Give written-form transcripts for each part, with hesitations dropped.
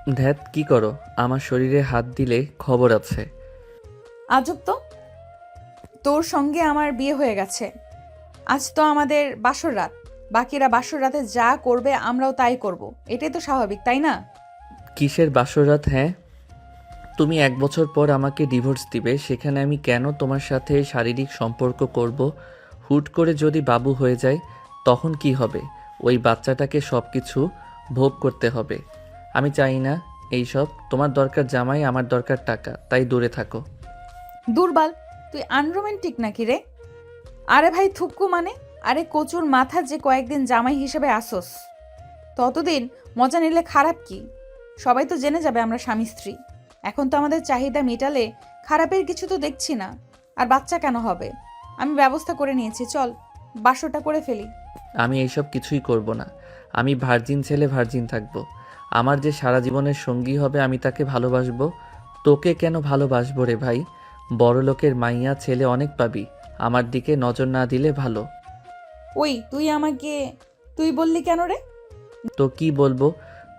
ধ্যাত কি করো? আমার শরীরে হাত দিলে খবর আছে। আজব তো, তোর সঙ্গে আমার বিয়ে হয়ে গেছে। আজ তো আমাদের বাসর রাত। বাকিরা বাসর রাতে যা করবে আমরাও তাই করব। এটাই তো স্বাভাবিক, তাই না? কিসের বাসরাত? হ্যাঁ, তুমি 1 বছর পর আমাকে ডিভোর্স দিবে, সেখানে আমি কেন তোমার সাথে শারীরিক সম্পর্ক করব? হুট করে যদি বাবু হয়ে যায় তখন কি হবে? ওই বাচ্চাটাকে সব কিছু ভোগ করতে হবে। আমি চাই না এইসব। তোমার দরকার জামাই, আমার দরকার টাকা, তাই দূরে থাকো। দুর্বল, তুই আনরোমান্টিক নাকি রে? আরে ভাই থুক্কু মানে, আরে কচুর মাথা যে কয়েকদিন জামাই হিসেবে আসোস, ততদিন মজা নিলে খারাপ কি? সবাই তো জেনে যাবে আমরা স্বামী স্ত্রী। এখন তো আমাদের চাহিদা মেটালে খারাপের কিছু তো দেখছি না। আর বাচ্চা কেন হবে? আমি ব্যবস্থা করে নিয়েছি, চল বাসরটা করে ফেলি। আমি এইসব কিছুই করব না। আমি ভার্জিন ছেলে, ভার্জিন থাকবো। আমার যে সারা জীবনের সঙ্গী হবে আমি তাকে ভালোবাসবো। তোকে কেন ভালোবাসবো রে ভাই? বড়লোকের মাইয়া ছেলে অনেক পাবি, আমার দিকে নজর না দিলে ভালো। ওই তুই আমাকে তুই বললি কেন রে? তো কি বলবো?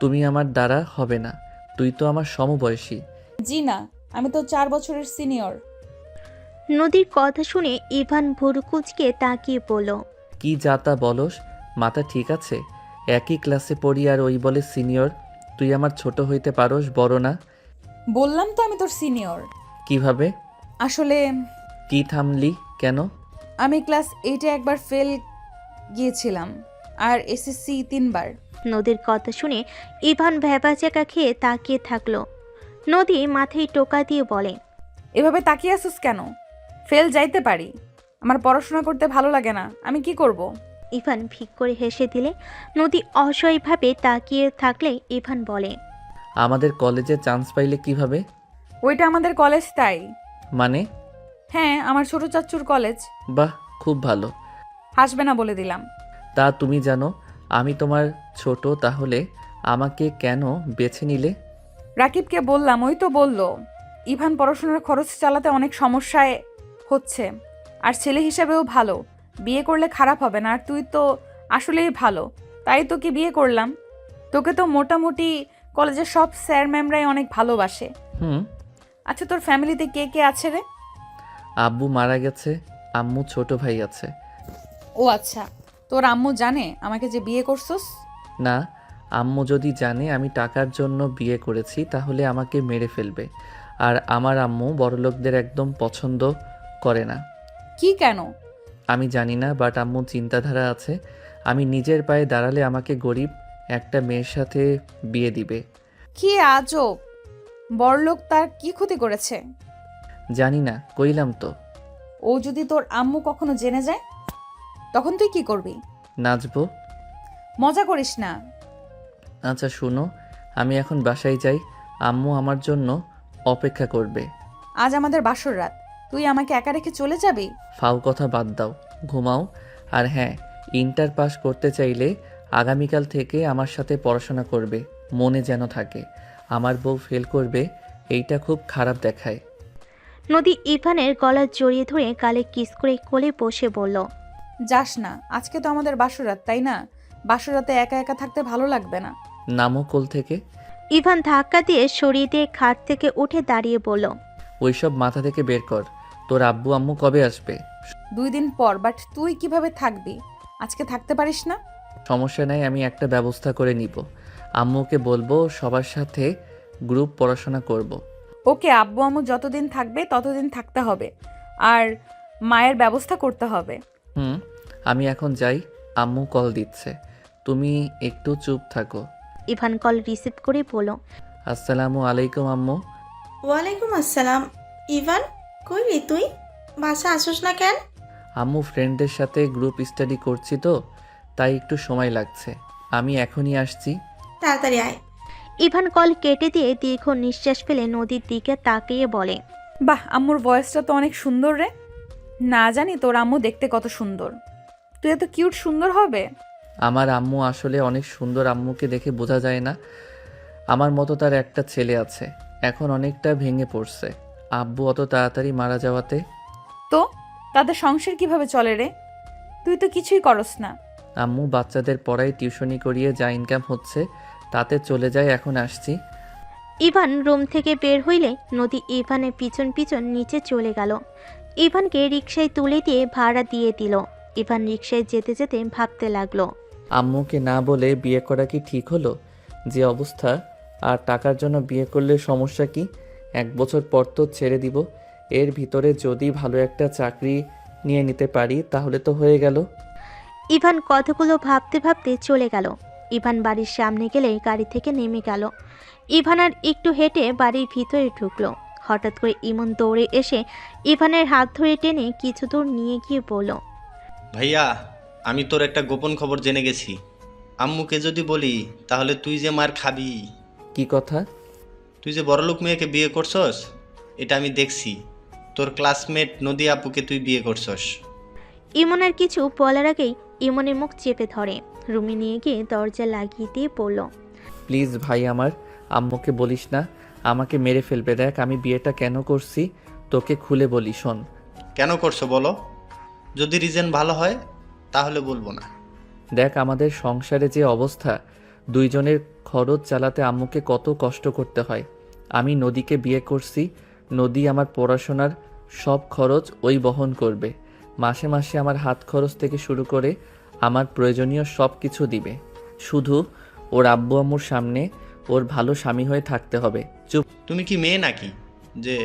তুমি আমার দ্বারা হবে না, তুই তো আমার সমবয়সী। জি না, আমি তো 4 বছরের সিনিয়র। নদীর কথা শুনে ইভান ভুরুকুচকে তাকিয়ে বলল, কি যাতা বলস? মাথা ঠিক আছে? একই ক্লাসে পড়ি আর ওই বলে সিনিয়র। তুই আমার ছোট হইতে পারস, বড় না? বললাম তো আমি তোর সিনিয়র। কিভাবে? আসলে কি থামলি কেন? আমি ক্লাস 8-এ একবার ফেল গিয়েছিলাম, আর এসএসসি 3বার। নদীর কথা শুনে ইভান ভ্যাবাচ্যাকা খেয়ে তাকিয়ে থাকলো। নদী মাথায় টোকা দিয়ে বলে, এভাবে তাকিয়ে আসিস কেন? ফেল যাইতে পারি, আমার পড়াশোনা করতে ভালো লাগে না, আমি কি করব? ইভান ফিক করে হেসে দিলে নদী অসহায়ভাবে তাকিয়ে থাকলে ইভান বলে, আমাদের কলেজে চান্স পাইলে কিভাবে? ওইটা আমাদের কলেজ, তাই। মানে? হ্যাঁ, আমার ছোট চাচ্চুর কলেজ। বাহ, খুব ভালো। হাসবে না বলে দিলাম। তা তুমি জানো আমি তোমার ছোট, তাহলে আমাকে কেন বেছে নিলে? রাকিবকে বললাম, ওই তো বলল ইভান পড়াশোনার খরচ চালাতে অনেক সমস্যায় হচ্ছে, আর ছেলে হিসাবেও ভালো, বিয়ে করলে খারাপ হবে না, আর তুই তো আসলেই ভালো, তাই তোকে বিয়ে করলাম। তোকে তো মোটামুটি কলেজের সব স্যার ম্যামরাই অনেক ভালোবাসে। হুম। আচ্ছা, তোর ফ্যামিলিতে কে কে আছে রে? আব্বু মারা গেছে, আম্মু ছোট ভাই আছে। ও আচ্ছা, তোর আম্মু জানে আমাকে যে বিয়ে করছস? না, আম্মু যদি জানে আমি টাকার জন্য বিয়ে করেছি তাহলে আমাকে মেরে ফেলবে। আর আমার আম্মু বড়লোকদের একদম পছন্দ করে না। কি কেন? আমি জানি না, বাট আম্মুর চিন্তাধারা আছে আমি নিজের পায়ে দাঁড়ালে আমাকে গরিব একটা মেয়ের সাথে বিয়ে দিবে। কি আজব, বড়লোক তার কি ক্ষতি করেছে? জানি না, কইলাম তো। ও যদি তোর আম্মু কখনো জেনে যায়, তখন তুই কি করবি? নাচবো। মজা করিস না। আচ্ছা শুনো, আমি এখন বাসায় যাই, আম্মু আমার জন্য অপেক্ষা করবে। আজ আমাদের বাসর রাত, তুই আমাকে একা রেখে চলে যাবি? ফাও কথা বাদ দাও, ঘুমাও। আর হ্যাঁ, ইন্টার পাস করতে চাইলে আগামীকাল থেকে আমার সাথে পড়াশোনা করবে, মনে যেন থাকে। আমার বউ ফেল করবে, এইটা খুব খারাপ দেখায়। নদী ইভানের গলা জড়িয়ে ধরে গালে কিস করে কোলে বসে বলল, যাস না, আজকে তো আমাদের বাসর রাত, তাই না? বাসর রাতে একা একা থাকতে ভালো লাগবে না। নামো কোল থেকে। ইভান ধাক্কা দিয়ে সরিয়ে দিয়ে খাট থেকে উঠে দাঁড়িয়ে বলল, ওইসব মাথা থেকে বের কর। তোর আব্বু আম্মু কবে আসবে? 2 দিন পর, বাট তুই কিভাবে থাকবি? আজকে থাকতে পারিস না? সমস্যা নাই, আমি একটা ব্যবস্থা করে নিব। আম্মুকে বলবো সবার সাথে গ্রুপ পড়াশোনা করব। ওকে, আব্বু আম্মু যতদিন থাকবে ততদিন থাকতে হবে, আর মায়ের ব্যবস্থা করতে হবে। হুম। আমি এখন যাই, আম্মু কল দিচ্ছে, তুমি একটু চুপ থাকো। ইভান কল রিসিভ করে বলল, আসসালামু আলাইকুম আম্মু। ওয়ালাইকুম আসসালাম। ইভান, কই রে তুই? বাসা আসোস না কেন? আম্মু ফ্রেন্ডদের সাথে গ্রুপ স্টাডি করছি তো, তাই একটু সময় লাগছে। আমি এখনই আসছি। তাড়াতাড়ি আয়। ইভান কল কেটে দিয়ে দীর্ঘ নিঃশ্বাস ফেলে নদীর দিকে তাকিয়ে বলে, বাহ, আম্মুর ভয়েসটা তো অনেক সুন্দর রে। না জানি তোর আম্মু দেখতে কত সুন্দর, তুই এত কিউট সুন্দর হবে? আমার আম্মু আসলে অনেক সুন্দর, আম্মুকে দেখে বোঝা যায় না। আমার মতো তার একটা ছেলে আছে, এখন অনেকটা ভেঙে পড়ছে আব্বু অত তাড়াতাড়ি মারা যাওয়াতে। তো তাদের সংসার কিভাবে চলে রে? তুই তো কিছুই করস না। আম্মু বাচ্চাদের পড়ায়, টিউশনি করিয়ে যা ইনকাম হচ্ছে তাতে চলে যায়। এখন আসছি, ইভান রুম থেকে বের হইলে নদী ইভানের পিছন পিছন নিচে চলে গেল। ইভানকে রিকশায় তুলে দিয়ে ভাড়া দিয়ে দিল। ইভান রিকশায় যেতে যেতে ভাবতে লাগলো, আম্মুকে না বলে বিয়ে করা কি ঠিক হলো? যে অবস্থা, আর টাকার জন্য বিয়ে করলে সমস্যা কি? 1 বছর পর তো ছেড়ে দিব। এর ভিতরে যদি ভালো একটা চাকরি নিয়ে নিতে পারি তাহলে তো হয়ে গেল। ইভান কথাগুলো ভাবতে ভাবতে চলে গেল। ইভান বাড়ির সামনে গেলে গাড়ি থেকে নেমে গেল। ইভান আর একটু হেঁটে বাড়ির ভিতরে ঢুকলো। হঠাৎ করে ইমন দৌড়ে এসে ইভানের হাত ধরে টেনে কিছু দূর নিয়ে গিয়ে বলল, ভাইয়া, আমি তোর একটা গোপন খবর জেনে গেছি। আম্মুকে যদি বলি তাহলে তুই যে মার খাবি। কি কথা? তুই যে বড়লোক মেয়েকে বিয়ে করছস, এটা আমি দেখছি। তোর ক্লাসমেট নদী আপুকে তুই বিয়ে করছস। ইমনের কিছু বলার আগেই ইমনের মুখ চেপে ধরে রুমে নিয়ে গিয়ে দরজা লাগিয়ে দিয়ে বলল, প্লিজ ভাই, আমার আম্মুকে বলিস না, আমাকে মেরে ফেলবে। দেখ আমি বিয়েটা কেন করছি, তোকে খুলে বলি, শোন। কেন করছো বলো? যদি রিজন ভালো হয় তাহলে বলবো না। দেখ আমাদের সংসারে যে অবস্থা, দুইজনের খরচ চালাতে আম্মুকে কত কষ্ট করতে হয়। আমি নদীকে বিয়ে করছি, নদী আমার পড়াশোনার সব খরচ ওই বহন করবে। মাসে মাসে আমার হাত খরচ থেকে শুরু করে আমার প্রয়োজনীয় সব কিছু দিবে। শুধু ওর আব্বু আম্মুর সামনে ওর ভালো স্বামী হয়ে থাকতে হবে। চুপ তুমি কি মেয়ে নাকি যে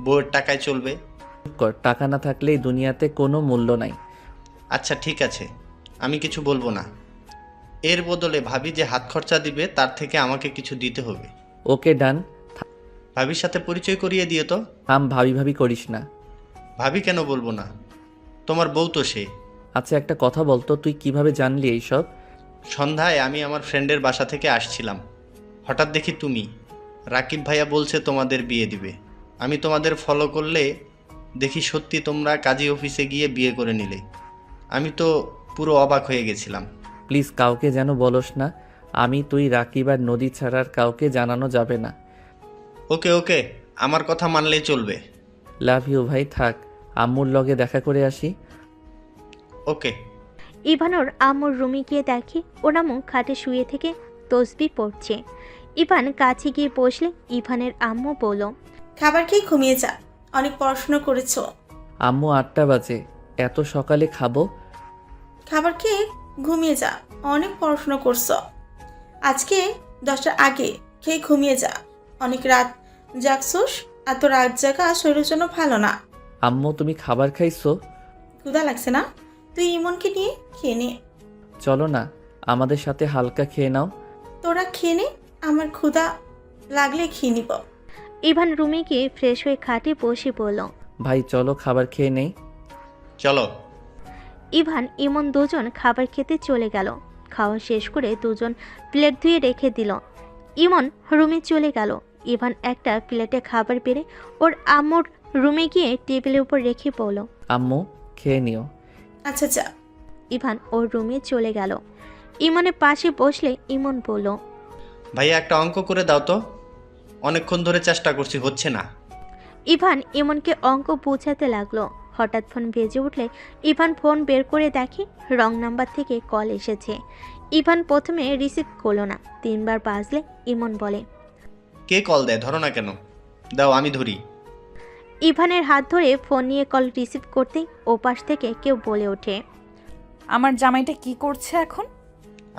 বউয়ের টাকায় চলবে? কর, টাকা না থাকলে এই দুনিয়াতে কোনো মূল্য নাই। আচ্ছা ঠিক আছে, আমি কিছু বলবো না। এর বদলে ভাবি যে হাত খরচা দিবে তার থেকে আমাকে কিছু দিতে হবে। ওকে ডান। ভাবির সাথে পরিচয় করিয়ে দিও তো। ভাবি ভাবি করিস না। ভাবি কেন বলবো না? তোমার বউ তো সে। আচ্ছা একটা কথা বলতো, তুই কিভাবে জানলি এইসব? সন্ধ্যায় আমি আমার ফ্রেন্ডের বাসা থেকে আসছিলাম, হঠাৎ দেখি তুমি। রাকিব ভাইয়া বলছে তোমাদের বিয়ে দিবে। আমি তোমাদের ফলো করলে দেখি সত্যি তোমরা কাজী অফিসে গিয়ে বিয়ে করে নিলে। আমি তো পুরো অবাক হয়ে গেছিলাম। প্লিজ কাউকে যেন বলস না। আমি, তুই, রাকিব আর নদী ছাড়া আর কাউকে জানানো যাবে না। ওকে ওকে, আমার কথা মানলেই চলবে। লাভ ইউ ভাই, থাক, আম্মুর লগে দেখা করে আসি। ওকে। ইভান ওর আম্মুর রুমে গিয়ে দেখে ওর আম্মু খাটে শুয়ে থেকে তসবি পড়ছে। ইভান কাছে গিয়ে বসলে ইভানের আম্মু বলল, খাবার খেয়ে ঘুমিয়ে যা, অনেক পড়াশোনা করেছো। আম্মু 8টা বাজে, এত সকালে খাবো? খাবার খেয়ে ঘুমিয়ে যা, অনেক পড়াশোনা করছো। আজকে 10টার আগে খেয়ে ঘুমিয়ে যা, অনেক রাত জাগছোস। এত রাত জাগা শরীরের জন্য ভালো না। আম্মু তুমি খাবার খাইছো? ক্ষুধা লাগছে না? তুই ইমনকে নিয়ে খেয়ে নে। চলো না, আমাদের সাথে হালকা খেয়ে নাও। তোরা খেয়ে নে, আমার ক্ষুধা লাগলে খেয়ে নিব। ইভান রুমে গিয়ে ফ্রেশ হয়ে খাটে বসে বলল, ভাই চলো খাবার খেয়ে নেই। চলো। ইভান ইমন দুজন খাবার খেতে চলে গেল। খাওয়া শেষ করে দুজন প্লেট ধুয়ে রেখে দিল। ইমন রুমে চলে গেল। ইভান একটা প্লেটে খাবার বেড়ে ওর আম্মুর রুমে গিয়ে টেবিলের উপর রেখে বলল, আম্মু খেয়ে নিও। আচ্ছা যা। ইভান ওর রুমে চলে গেল। ইমনের পাশে বসলে ইমন বলল, ভাইয়া একটা অঙ্ক করে দাও তো, অনেকক্ষণ ধরে চেষ্টা করছি, হচ্ছে না। ইভান ইমনকে অঙ্ক বোঝাতে লাগলো। হঠাৎ ফোন বেজে উঠলে ইভান ফোন বের করে দেখে রং নাম্বার থেকে কল এসেছে। ইভান প্রথমে রিসিভ করলো না। 3বার বাজলে ইমন বলে, কে কল দেয়, ধরো না কেন? দাও আমি ধরি। ইভানের হাত ধরে ফোন নিয়ে কল রিসিভ করতেই ওপাশ থেকে কেউ বলে ওঠে, আমার জামাইটা কি করছে এখন?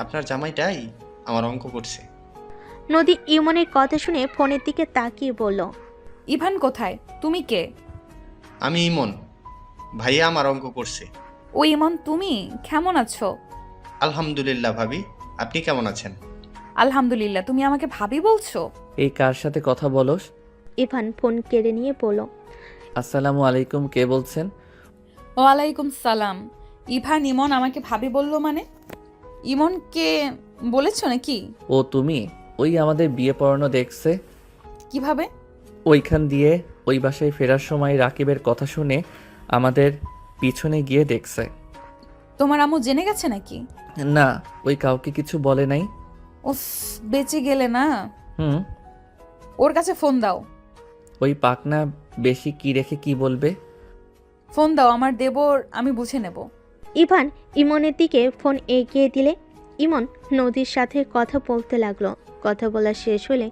আপনার জামাইটাই আমার অঙ্ক করছে। নদী ইমনের কথা শুনে ফোনের দিকে তাকিয়ে বলল, ইভান কোথায়? তুমি কে? আমি ইমন, ভাইয়া আমার অঙ্ক করছে। ও ইমন, তুমি কেমন আছো? আলহামদুলিল্লাহ ভাবি, আপনি কেমন আছেন? আলহামদুলিল্লাহ। তুমি আমাকে ভাবি বলছো? এই কার সাথে কথা বলস? ইভান ফোন কেড়ে নিয়ে বলল, আসসালামু আলাইকুম, কে বলছেন? ওয়ালাইকুম সালাম। ইভান ইমন আমাকে ভাবি বললো মানে? ইমনকে বলেছো নাকি? ও তুমি? ওই আমাদের বিয়ে পড়ানো দেখছে, কিভাবে? ওইখান দিয়ে ওই বাসায় ফেরার সময় রাকিবের কথা শুনে আমাদের পিছনে গিয়ে দেখছে। তোমার আম্মু জেনে গেছে নাকি? না, ওই কাউকে কিছু বলে নাই। উফ, বেঁচে গেলে না। হুম। ওর কাছে ফোন দাও। ওই পাকনা বেশি কি রেখে কি বলবে? ফোন দাও, আমার দেবর, আমি বুঝে নেব। ইভান ইমনের দিকে ফোন এগিয়ে দিলে ইমন নদীর সাথে কথা বলতে লাগলো। কথা বলা শেষ হলে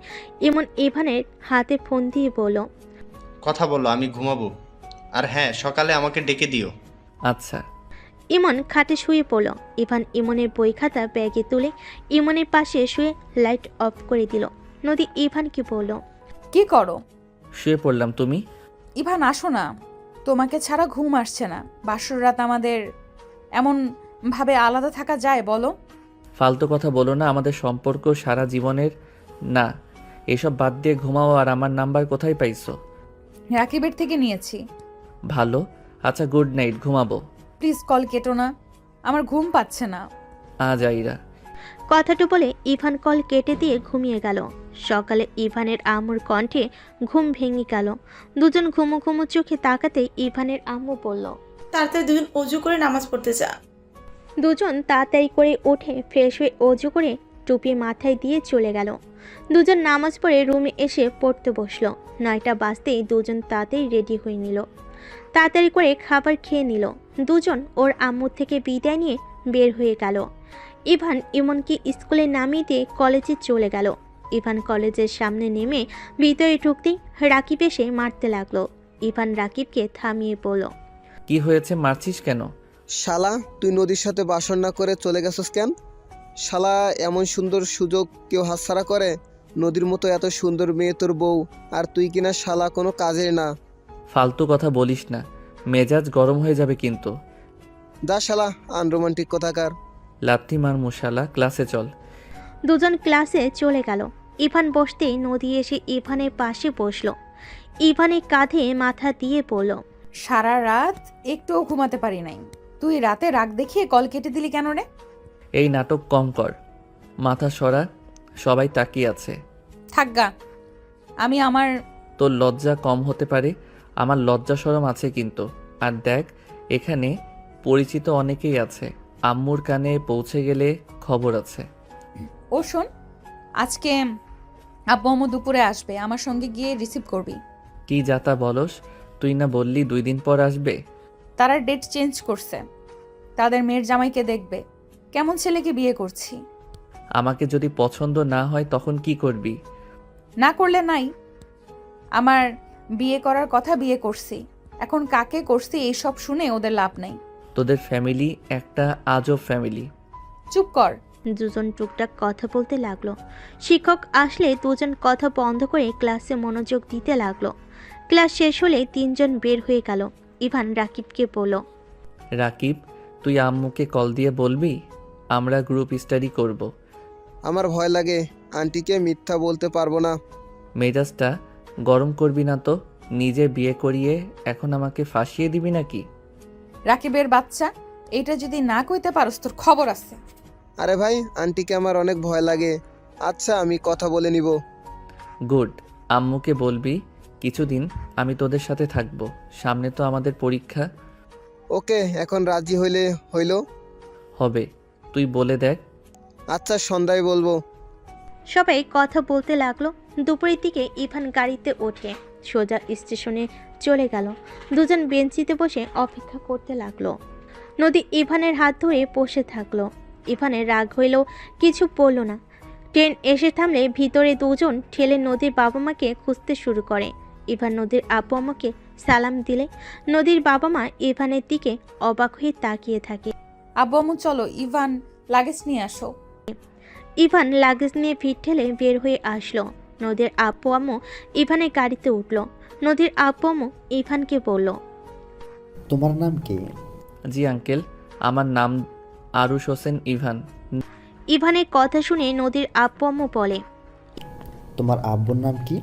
ইমন ইভানের হাতে ফোন দিয়ে বলল, কথা বলো, আমি ঘুমাবো। আর হ্যাঁ, সকালে আমাকে ডেকে দিও। আচ্ছা। ইমন খাটে শুয়ে পড়ল। ইভান ইমনের বই খাতা ব্যাগে তুলে ইমনের পাশে শুয়ে লাইট অফ করে দিল। নদী ইভানকে বলল, কি করো? শুয়ে পড়লাম, তুমি? ইভান আসো না, তোমাকে ছাড়া ঘুম আসছে না। বাসর রাত আমাদের এমন ভাবে আলাদা থাকা যায় বলো? ফালতু কথা বলো না, আমাদের সম্পর্ক সারা জীবনের না। এসব বাদ দিয়ে ঘুমাও। আর আমার নাম্বার কোথায় পাইছো? রাকিবের থেকে নিয়েছি। ভালো। আচ্ছা, গুড নাইট, ঘুমাবো। প্লিজ কল কেটো না, আমার ঘুম পাচ্ছে না। আজ আইরা। কথাটা বলে ইভান কল কেটে দিয়ে ঘুমিয়ে গেল। সকালে ইভানের আম্মুর কণ্ঠে ঘুম ভেঙে গেল। দুজন ঘুমো ঘুমো চোখে তাকাতেই ইভানের আম্মু বলল, তাড়াতাড়ি দুজন অজু করে নামাজ পড়তে যা। দুজন তাড়াতাড়ি করে উঠে ফ্রেশ হয়ে অজু করে টুপি মাথায় দিয়ে চলে গেল। দুজন নামাজ পড়ে রুমে এসে পড়তে বসলো। 9টা বাজতেই দুজন তাড়াতাড়ি রেডি হয়ে নিল। তাড়াতাড়ি করে খাবার খেয়ে নিল। দুজন ওর আম্মুর থেকে বিদায় নিয়ে বের হয়ে গেল। ইভান ইমনকে স্কুলে নামিয়ে দিয়ে কলেজে চলে গেল। ইভান কলেজের সামনে নেমে ভিতরে ঢুকতেই রাকিব এসে মারতে লাগলো। ইভান রাকিবকে থামিয়ে বলল, কি হয়েছে, মারছিস কেন? শালা, তুই নদীর সাথে বাসর না করে চলে গেছস কেন? শালা, এমন সুন্দর সুযোগ কেউ হাতছাড়া করে? নদীর মতো এত সুন্দর মেয়ে তোর বউ, আর তুই কিনা শালা কোনো কাজের না। ফালতু কথা বলিস না, মেজাজ গরম হয়ে যাবে কিন্তু। যা শালা, আনরোমান্টিক কথাকার। লাথি মার মশালা, ক্লাসে চল। দুজন ক্লাসে চলে গেল। ইভান বসতেই নদী এসে ইভানের পাশে বসলো। ইভানের কাঁধে মাথা দিয়ে বলল, সারা রাত একটুও ঘুমাতে পারি নাই। তুই রাতে রাগ দেখিয়ে কল কেটে দিলি কেন রে? এই নাটক কম কর, মাথা সরা, সবাই তাকিয়ে আছে। থাকগা, আমি আমার তোর লজ্জা কম হতে পারে, আমার লজ্জা শরম আছে কিন্তু। আর দেখ, এখানে পরিচিত অনেকেই আছে, আম্মুর কানে পৌঁছে গেলে খবর আছে। ও শোন, আজকে আব্বু আম্মু দুপুরে আসবে, আমার সঙ্গে গিয়ে রিসিভ করবি। কি যাতা বলস? তুই না বললি 2 দিন পর আসবে? তারা ডেট চেঞ্জ করছে, তাদের মেয়ের জামাইকে দেখবে। কেমন ছেলেকে বিয়ে করছি। আমাকে যদি পছন্দ না হয় তখন কি করবি? না করলে নাই, আমার বিয়ে করার কথা বিয়ে করছি। এখন কাকে করছি এইসব শুনে ওদের লাভ নেই। তোদের ফ্যামিলি একটা আজব ফ্যামিলি। চুপ কর। দুজন টুকটাক কথা বলতে লাগলো। শিক্ষক আসলে দুজন কথা বন্ধ করে ক্লাসে মনোযোগ দিতে লাগলো। ক্লাস শেষ হলে 3জন বের হয়ে গেল। ইভান রাকিবকে বলল, রাকিব, তুই আম্মুকে কল দিয়ে বলবি আমরা গ্রুপ স্টাডি করব। আমার ভয় লাগে, আন্টিকে মিথ্যা বলতে পারবো না। মেজাজটা গরম করবি না তো। নিজে বিয়ে করিয়ে এখন আমাকে ফাঁসিয়ে দিবি নাকি? রাকিবের বাচ্চা, এটা যদি না কইতে পারস তোর খবর আছে। আরে ভাই, আন্টিকে আমার অনেক ভয় লাগে। আচ্ছা, আমি কথা বলে নিব। গুড। আম্মুকে বলবি কিছুদিন আমি তোদের সাথে থাকবো, সামনে তো আমাদের পরীক্ষা। ওকে, এখন রাজি হইলে হইল। হবে, তুই বলে দেখ। আচ্ছা, সন্ধ্যায় বলবো। সবাই কথা বলতে লাগলো। দুপুরের দিকে ইভান গাড়িতে ওঠে সোজা স্টেশনে চলে গেল। দুজন বেঞ্চিতে বসে অপেক্ষা করতে লাগলো। নদী ইভানের হাত ধরে বসে থাকলো। ইভানের রাগ হইলেও কিছু বলল না। ট্রেন এসে থামলে ভিতরে দুজন ঠেলে নদীর বাবা মাকে খুঁজতে শুরু করে। ইভান নদীর আব্বু আম্মাকে সালাম দিলে নদীর বাবা মা ইভানের দিকে অবাক হয়ে তাকিয়ে থাকে। আব্বু আম্মু চলো, ইভান লাগেজ নিয়ে আসো। ইভান লাগেজ নিয়ে ভিড় ঠেলে বের হয়ে আসলো। নদীর আব্বু আম্মু ইভানের গাড়িতে উঠল। নদীর আব্বু আম্মু ইভানকে বলল, তোমার নাম কি? জি আঙ্কেল, আমার নাম আরুশ হোসেন ইভান। ইভানের কথা শুনে নদীর আব্বু আম্মু বলে, তোমার আব্বুর নাম কি?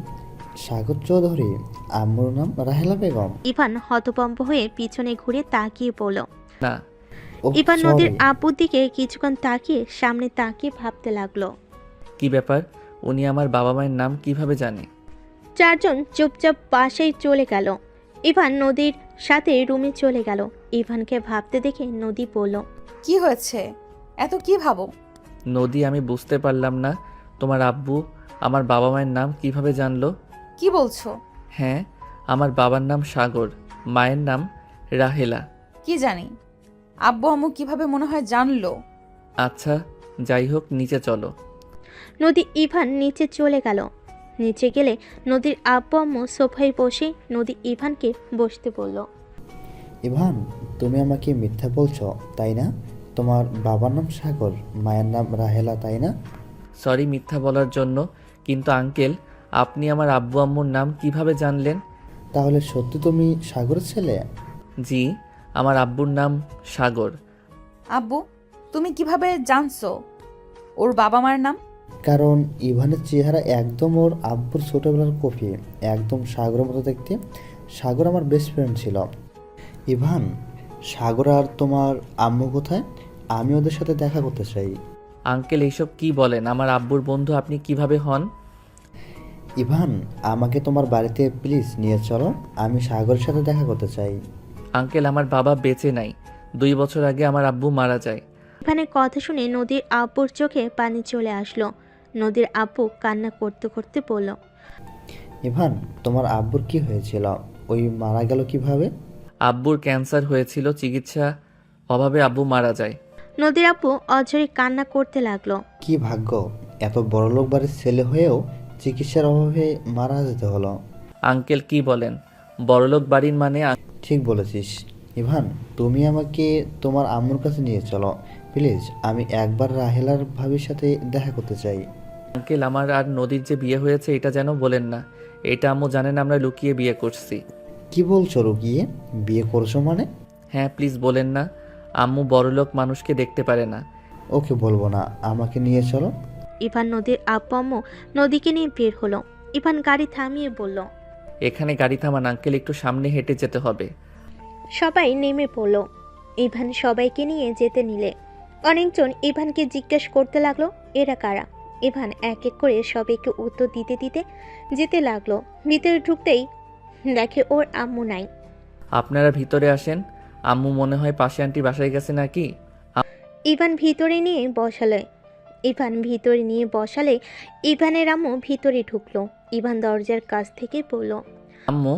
সাগর চৌধুরী। আম্মুর নাম রাহেলা বেগম। ইভান হতভম্ব হয়ে পিছনে ঘুরে তাকিয়ে বলল। না। ওহ, ইভান নদীর sorry। আব্বুর দিকে কিছুক্ষণ তাকিয়ে সামনে তাকিয়ে ভাবতে লাগলো। কি ব্যাপার, উনি আমার বাবা মায়ের নাম কিভাবে জানে? 4জন চুপচাপ বাসায় চলে গেল। ইভান নদীর সাথে রুমে চলে গেল। ইভানকে ভাবতে দেখে নদী বলল, কি হয়েছে, এত কি ভাবো? নদী, আমি বুঝতে পারলাম না, তোমার আব্বু আমার বাবা মায়ের নাম কিভাবে জানলো? কি বলছো? হ্যাঁ, আমার বাবার নাম সাগর, মায়ের নাম রাহেলা। কি জানি, আব্বু আম্মু কিভাবে মনে হয় জানলো? আচ্ছা, যাই হোক, নিচে চলো। নদী ইভান নিচে চলে গেল। নিচে গেলে নদীর আব্বু আম্মু সোফায় বসে নদী ইভানকে বসতে বলল। ইভান, তুমি আমাকে মিথ্যা বলছো তাই না? তোমার বাবার নাম সাগর, মায়ের নাম রাহেলা, তাই না? সরি মিথ্যা বলার জন্য, কিন্তু আঙ্কেল আপনি আমার আব্বু আম্মুর নাম কিভাবে জানলেন? তাহলে সত্যি তুমি সাগরের ছেলে? জি, আমার আব্বুর নাম সাগর। আব্বু, তুমি কিভাবে জানছো ওর বাবা মার নাম? কারণ ইভানের চেহারা একদম ওর আব্বুর ছোটবেলার কপি, একদম সাগরের মতো দেখতে। সাগর আমার বেস্ট ফ্রেন্ড ছিল। ইভান, সাগর আর তোমার আম্মু কোথায়? আমি ওদের সাথে দেখা করতে চাই। আঙ্কেল এইসব কি বলেন? আমার আব্বুর বন্ধু আপনি কিভাবে হন? ইভান, আমাকে তোমার বাড়িতে প্লিজ নিয়ে চলো, আমি সাগরের সাথে দেখা করতে চাই। আঙ্কেল আমার বাবা বেঁচে নাই, 2 বছর আগে আমার আব্বু মারা যায়। ইভানের কথা শুনে নদীর আব্বুর চোখে পানি চলে আসলো। নদীর আব্বু কান্না করতে করতে বলল। ইভান, তোমার আব্বুর কি হয়েছিল? ওই মারা গেল কিভাবে? আব্বুর ক্যান্সার হয়েছিল, চিকিৎসা অভাবে আব্বু মারা যায়। নদীর আব্বু অঝরে কান্না করতে লাগলো। কি ভাগ্য, এত বড়লোক বাড়ির ছেলে হয়েও চিকিৎসার অভাবে মারা যেতে হলো। আঙ্কেল কি বলেন? বড়লোক বাড়ির মানে? ঠিক বলেছিস। ইভান, তুমি আমাকে তোমার আম্মুর কাছে নিয়ে চলো প্লিজ, আমি একবার রাহেলার ভাবির সাথে দেখা করতে চাই। আঙ্কেল আমার আর নদীর যে বিয়ে হয়েছে এটা যেন বলেন না, এটা আম্মু জানেন আমরা লুকিয়ে বিয়ে করছি। কি বলছো রুকিয়ে? বিয়ে করছো মানে? হ্যাঁ প্লিজ বলেন না, আম্মু বড়লোক মানুষকে দেখতে পারে না। ওকে বলবো না, আমাকে নিয়ে চলো। ইভান নদীর আব্বু আম্মু নদীকে নিয়ে বের হলো। ইভান গাড়ি থামিয়ে বলল। এখানে গাড়ি থামান আঙ্কেল, একটু সামনে হেঁটে যেতে হবে। সবাই নেমে পড়ল। ইভান সবাইকে নিয়ে যেতে নিলে অনেকজন ইভানকে জিজ্ঞেস করতে লাগলো এরা কারা। ইভান এক এক করে সবাইকে উত্তর দিতে দিতে যেতে লাগলো। ভিতরে ঢুকতেই দেখে ওর আম্মু নাই। আপনারা ভিতরে আসেন, আম্মু মনে হয় পাশে আন্টি বাসায় গেছে নাকি। ইভান ভিতরে নিয়ে বসালে ইভানের আম্মু ভিতরে ঢুকলো। ইভান দরজার কাছ থেকে বলল। আম্মু।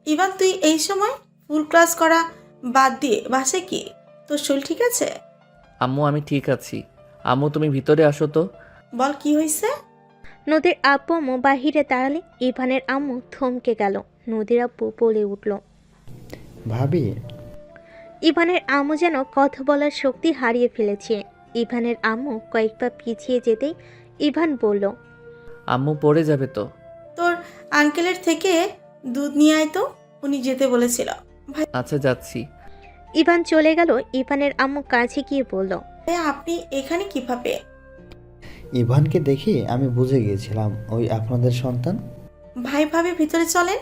ইভান, তুই এই সময় ফুল ক্লাস করা বাদ দিয়ে বাসে কি? তোর শরীর ঠিক আছে? আম্মু আমি ঠিক আছি। আম্মু তুমি ভিতরে আসো তো। বল কি হয়েছে? নদীর আব্বু আম্মু বাহিরে দাঁড়ালে ইভানের আম্মু থমকে গেল। নদীর আব্বু বলে উঠল। ভাবি। ইভানের আম্মু যেন কথা বলার শক্তি হারিয়ে ফেলেছে। ইভানের আম্মু কয়েক পা পিছিয়ে যেতেই ইভান বলল। আম্মু পড়ে যাবে তো। তোর আঙ্কেলের থেকে দুধ নিয়ে আয় তো, উনি যেতে বলেছিল। আচ্ছা যাচ্ছি। ইভান চলে গেল। ইভানের আম্মু কাছে গিয়ে বলল। আপনি এখানে কিভাবে? ইভানকে দেখে আমি বুঝে গিয়েছিলাম ওই আপনাদের সন্তান। ভাই ভাবি ভিতরে চলেন।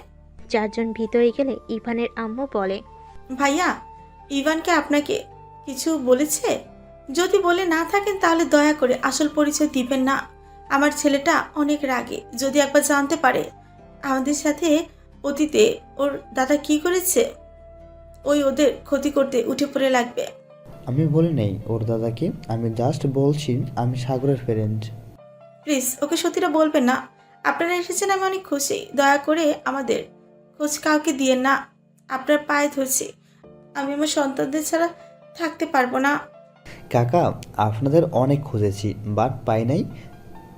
চারজন ভিতরে গেলে ইভানের আম্মু বলে। ভাইয়া, ইভানকে আপনাকে কিছু বলেছে? যদি বলে না থাকেন তাহলে দয়া করে আসল পরিচয় দিবেন না। আমার ছেলেটা অনেক রাগে, যদি একবার জানতে পারে আমাদের সাথে অতীতে ওর দাদা কি করেছে, ওদের ক্ষতি করতে উঠে পড়ে লাগবে। আমি বলি নেই ওর দাদাকে, আমি জাস্ট বলছি আমি সাগরের ফ্রেন্ড। প্লিজ ওকে সত্যিটা বলবেন না। আপনারা এসেছেন, আমি অনেক খুশি। দয়া করে আমাদের খোঁজ কাউকে দিয়েন না, আপনার পায়ে ধরছি। আমি আমার সন্তানদের ছাড়া থাকতে পারবো না। কাকা, আপনাদের অনেক খুঁজেছি বাট পাই নাই।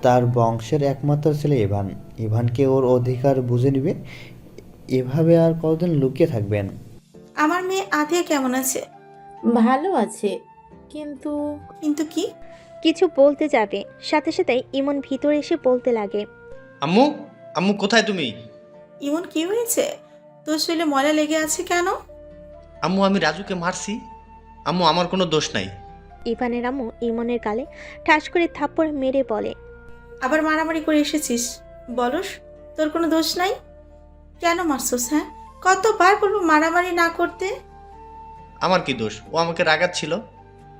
তার বংশের একমাত্র ছেলে ইভান। ইভানকে ওর অধিকার বুঝে নিবে। এভাবে আর কতদিন লুকিয়ে থাকবেন? আমার মেয়ে আধিয়া কেমন আছে? ভালো আছে, কিন্তু কিন্তু কি? কিছু বলতে যাবে সাথে সাথে ইমন ভিতরে এসে বলতে লাগে। আম্মু, আম্মু কোথায় তুমি? ইমন কি হয়েছে? তোর শরীরে ময়লা লেগে আছে কেন? আম্মু আমি রাজুকে মারছি। আম্মু আমার কোনো দোষ নাই। ইভানের আম্মু ইমনের গালে ঠাস করে থাপ্পড় মেরে বলে। আবার মারামারি করে এসেছিস? বলস তোর কোনো দোষ নাই? কেন মারছস? হ্যাঁ, কতবার বলবো মারামারি না করতে। আমার কি দোষ? ও আমাকে রাগাচ্ছিল।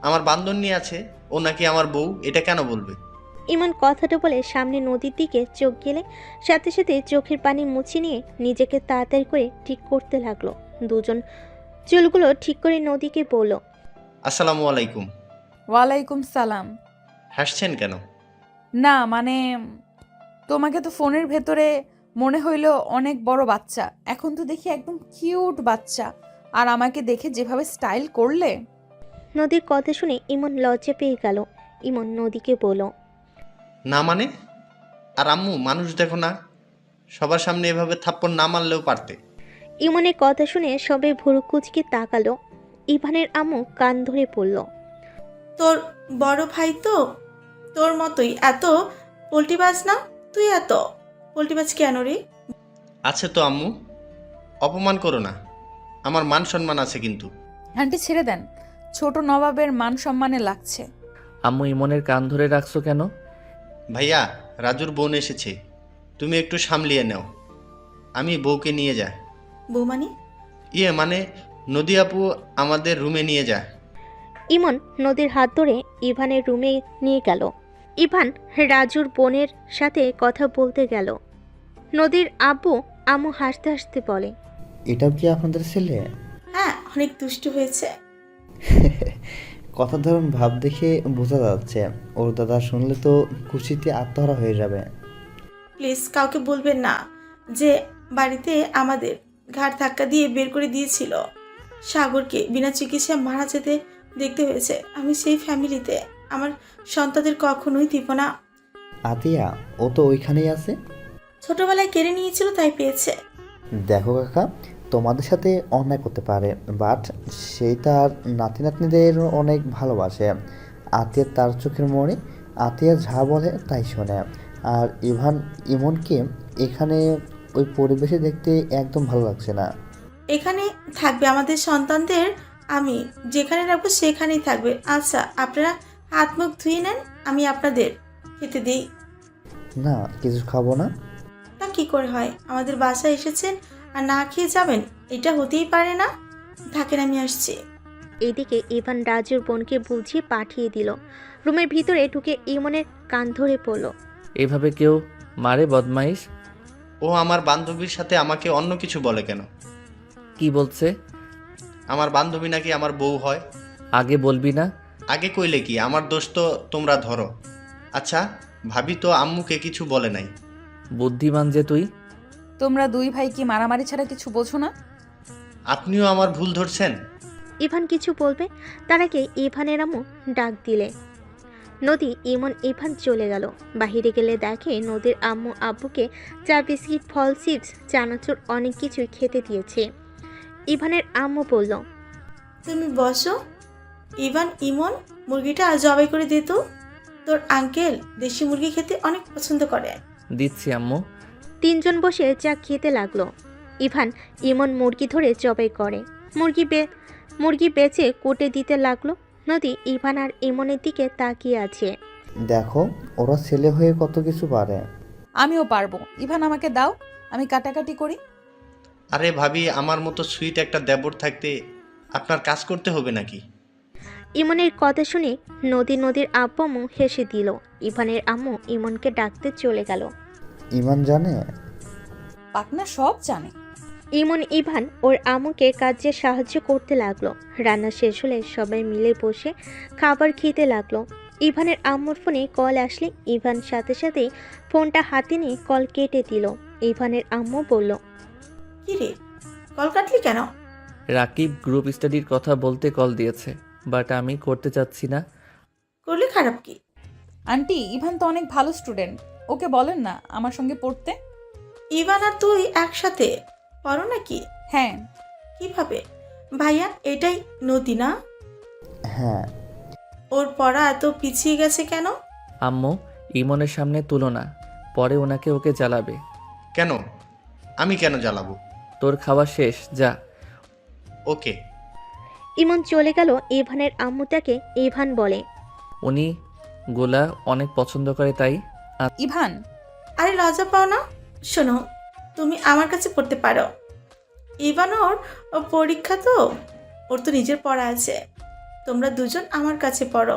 আমার বান্ধন নিয়ে আছে, ও নাকি আমার বউ, এটা কেন বলবে? ইমন কথাটা বলে সামনে নদীর দিকে চোখ গেলে সাথে সাথে চোখের পানি মুছে নিয়ে নিজেকে তাড়াতাড়ি করে ঠিক করতে লাগলো। দুজন চুলগুলো ঠিক করে নদীকে বলল। আসসালামু আলাইকুম। ওয়ালাইকুম সালাম। হাসছেন কেন? না মানে তোমাকে তো ফোনের ভেতরে মনে হইলো অনেক বড় বাচ্চা, এখন তো দেখি একদম কিউট বাচ্চা। আর আমাকে দেখে যেভাবে স্টাইল করলে। নদীর কথা শুনে ইমন লজ্জা পেয়ে গেল। ইমন নদীকে বলল। না মানে? আর আম্মু, মানুষ দেখো না, সবার সামনে এভাবে থাপ্পড় না মারলেও পারতে। ইমনের কথা শুনে সবাই ভুরু কুচকে তাকালো। ইভানের আম্মু কান ধরে পড়ল। তোর বড় ভাই তো তোর মতোই এত পোল্টিবাজ না? তুই এত পোল্টিবাজ কেন রে? আছে তো আম্মু, অপমান করো না, আমার মান সম্মান আছে কিন্তু। আন্টি ছেড়ে দেন, ছোট নবাবের মান সম্মানে লাগছে। আম্মু ইমনের কান ধরে রাখছো কেন? ভাইয়া, রাজুর বোন এসেছে, তুমি একটু সামলিয়ে নাও, আমি বউকে নিয়ে যাই। বৌমানি? মানে নদী আপু আমাদের রুমে নিয়ে যায়। ইমন নদীর হাত ধরে ইভানের রুমে নিয়ে গেল। ইভান রাজুর বোনের সাথে কথা বলতে গেল। নদীর আব্বু আম্মু হাসতে হাসতে বলে, এটাও কি আপনাদের ছেলে? হ্যাঁ, অনেক দুষ্টু হয়েছে। কথা ধরুন ভাব দেখে বোঝা যাচ্ছে ওর দাদা শুনলে তো খুশিতে আত্মহারা হয়ে যাবে। প্লিজ কাউকে বলবেন না যে বাড়িতে আমাদের ঘাড় ধাক্কা দিয়ে বের করে দিয়েছিল। সাগরকে বিনা চিকিৎসায় মারা যেতে দেখতে হয়েছে। আমি সেই ফ্যামিলিতে আমার সন্তানদের কখনোই দিব না। আতিয়া, ও তো ওইখানেই আছে। ছোটবেলায় কেড়ে নিয়েছিল, তাই পেয়েছে। দেখো কাকা, তোমাদের সাথে অন্যায় করতে পারে, বাট সেই তার নাতি নাতনিদের অনেক ভালোবাসে। আতিয়া তার চোখের মনে, আতিয়া যা বলে তাই শোনে। আর ইমনকে এখানে ওই পরিবেশে দেখতে একদম ভালো লাগছে না। এখানে থাকবে আমাদের সন্তানদের, আমি যেখানে রাখবো সেখানেই থাকবে। আচ্ছা, আপনারা হাত মুখ ধুয়ে নেন, আমি আপনাদের খেতে দিই। না, কিছু খাবো না। তা কি করে হয়? আমাদের বাসায় এসেছেন আর না খেয়ে যাবেন? এটা হতেই পারে না। থাকেন, আমি আসছি। এদিকে ইভান রাজুর বোনকে বুঝিয়ে পাঠিয়ে দিল। রুমের ভিতরে ঢুকে ইমনের কান ধরে পড়ল। এভাবে কেউ মারে বদমাইশ? ও আমার বান্ধবীর সাথে আমাকে অন্য কিছু বলে কেন? কি বলছে? আমার বান্ধবী নাকি আমার বউ হয়। আগে বলবি না? আগে কইলে কি, আমার দোষ তো তোমরা ধরো। আচ্ছা, ভাবি তো আম্মুকে কিছু বলে নাই। বুদ্ধিমান যে তুই। তোমরা দুই ভাই কি মারামারি ছাড়া কিছু বোঝো না? আপনিও আমার ভুল ধরছেন। ইভান কিছু বলবে তার আগে ইভানের আম্মু ডাক দিলে। নদী ইমন ইভান চলে গেল। বাহিরে গেলে দেখে নদীর আম্মু আব্বুকে চা, বিস্কিট, ফল, চিপস, চানাচুর অনেক কিছুই খেতে দিয়েছে। ইভানের আম্মু বলল, তুমি বসো। ইমন, মুরগিটা জবাই করে দে তো। তোর আঙ্কেল দেশি মুরগি খেতে অনেক পছন্দ করে। দিচ্ছি আম্মু। তিনজন বসে চা খেতে লাগলো। ইমন মুরগি ধরে জবাই করে। মুরগি বেচে কোটে দিতে লাগলো। নদী ইভান আর ইমনের দিকে তাকিয়ে আছে। দেখো, ওরা ছেলে হয়ে কত কিছু পারে। আমিও পারবো। ইভান আমাকে দাও, আমি কাটাকাটি করি। আরে ভাবি, আমার মতো সুইট একটা দেবর থাকতে আপনার কাজ করতে হবে নাকি? ইমনের কথা শুনে নদীর আব্বু আম্মু হেসে দিল। ইভানের আম্মু ইমনকে ডাকতে চলে গেল। ইমান জানে? পাকনা সব জানে। ইভান ওর আম্মুকে কাজে সাহায্য করতে লাগলো। রান্না শেষ হলে সবাই মিলে বসে খাবার খেতে লাগলো। ইভানের আম্মুর ফোনে কল আসলে ইভান সাথে সাথেই ফোনটা হাতে নিয়ে কল কেটে দিল। ইভানের আম্মু বলল, কি রে, কল কাটলি কেন? রাকিব গ্রুপ স্টাডির কথা বলতে কল দিয়েছে, বাট আমি করতে চাচ্ছি না। করলে খারাপ কি? আন্টি, ইভান তো অনেক ভালো স্টুডেন্ট, ওকে বলেন না আমার সঙ্গে পড়তে। ইভান আর তুই একসাথে পড়ো নাকি? হ্যাঁ। কিভাবে? ভাইয়া, এটাই নদী না? হ্যাঁ। ওর পড়া এত পিছিয়ে গেছে কেন? আম্মু, ইমনের সামনে তুলো না, পরে ওকে জ্বালাবে। কেন? আমি কেন জ্বালাবো? তোর খাওয়া শেষ, যা। ওকে। ইমন চলে গেল। ইভানের আম্মু তাকে ইভান বলে, উনি গোলা অনেক পছন্দ করে তাই। ইভান, আরে লজ্জা পাও না? শোনো, তুমি আমার কাছে পড়তে পারো। ইভান ওর পরীক্ষা তো, ওর তো নিজের পড়া আছে। তোমরা দুজন আমার কাছে পড়ো।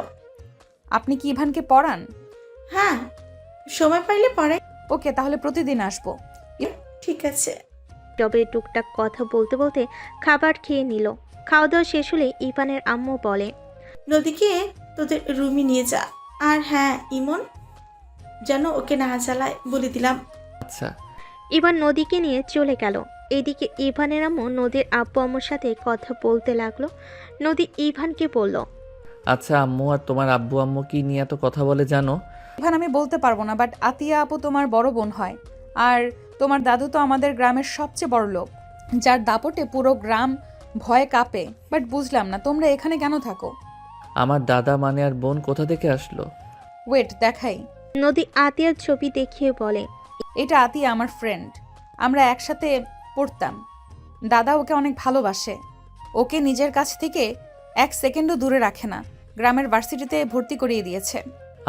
আপনি কি ইভানকে পড়ান? হ্যাঁ, সময় পাইলে পড়াই। ওকে, তাহলে প্রতিদিন আসবো। ঠিক আছে। তবে টুকটাক কথা বলতে বলতে খাবার খেয়ে নিল। খাওয়া দাওয়া শেষ হলে ইভানের আম্মু বলে, নদীকে তোদের রুমে নিয়ে যা। আর হ্যাঁ, ইমন যেন ওকে না জ্বালায়, বলে দিলাম। আচ্ছা। ইভান নদীকে নিয়ে চলে গেল। এদিকে ইভানের আম্মু নদীর আব্বু আম্মুর সাথে কথা বলতে লাগলো। নদী ইভানকে বলল, আচ্ছা আম্মু, আর তোমার আব্বু আম্মু কি নিয়ে এত কথা বলে জানো? ইভান আমি বলতে পারবো না, বাট আতিয়া আপু তোমার বড় বোন হয়। আর তোমার দাদু তো আমাদের গ্রামের সবচেয়ে বড় লোক, যার দাপটে পুরো গ্রাম ভয়ে কাঁপে। বাট বুঝলাম না তোমরা এখানে কেন থাকো। আমার দাদা মানে আর বোন কোথা থেকে আসলো? ওয়েট দেখাই। নদী আতিয়ার ছবি দেখিয়ে বলে। এটা আতিয়া আমার ফ্রেন্ড, আমরা একসাথে পড়তাম। দাদা ওকে অনেক ভালোবাসে, ওকে নিজের কাছ থেকে 1 সেকেন্ডও দূরে রাখে না। গ্রামের ভার্সিটিতে ভর্তি করিয়ে দিয়েছে।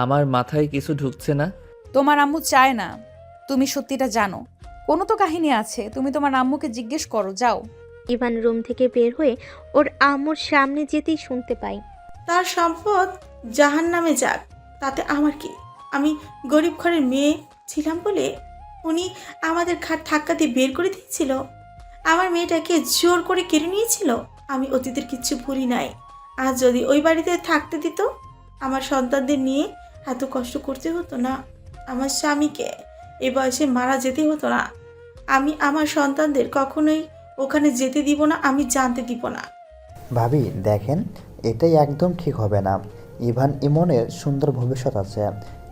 আমার মাথায় কিছু ঢুকছে না। তোমার আম্মু চায় না তুমি সত্যিটা জানো। কোনো তো কাহিনী আছে, তুমি তোমার আম্মুকে জিজ্ঞেস করো, যাও। ইভান রুম থেকে বের হয়ে ওর আম্মুর সামনে যেতেই শুনতে পাই। তার সম্পদ জাহান নামে যাক, তাতে আমার কি? আমি গরিব ঘরের মেয়ে ছিলাম বলে উনি আমাদের ঘাট ধাক্কা দিয়ে বের করে দিয়েছিল। আমার মেয়েটাকে জোর করে কেড়ে নিয়েছিল। আমি অতীতের কিচ্ছু ভুলি নাই। আর যদি ওই বাড়িতে থাকতে দিত, আমার সন্তানদের নিয়ে এত কষ্ট করতে হতো না। আমার স্বামীকে এ বয়সে মারা যেতে হতো না। আমি আমার সন্তানদের কখনোই ওখানে যেতে দিব না, আমি জানতে দিব না। ভাবি দেখেন, এটাই একদম ঠিক হবে না। ইভান ইমনের সুন্দর ভবিষ্যৎ আছে,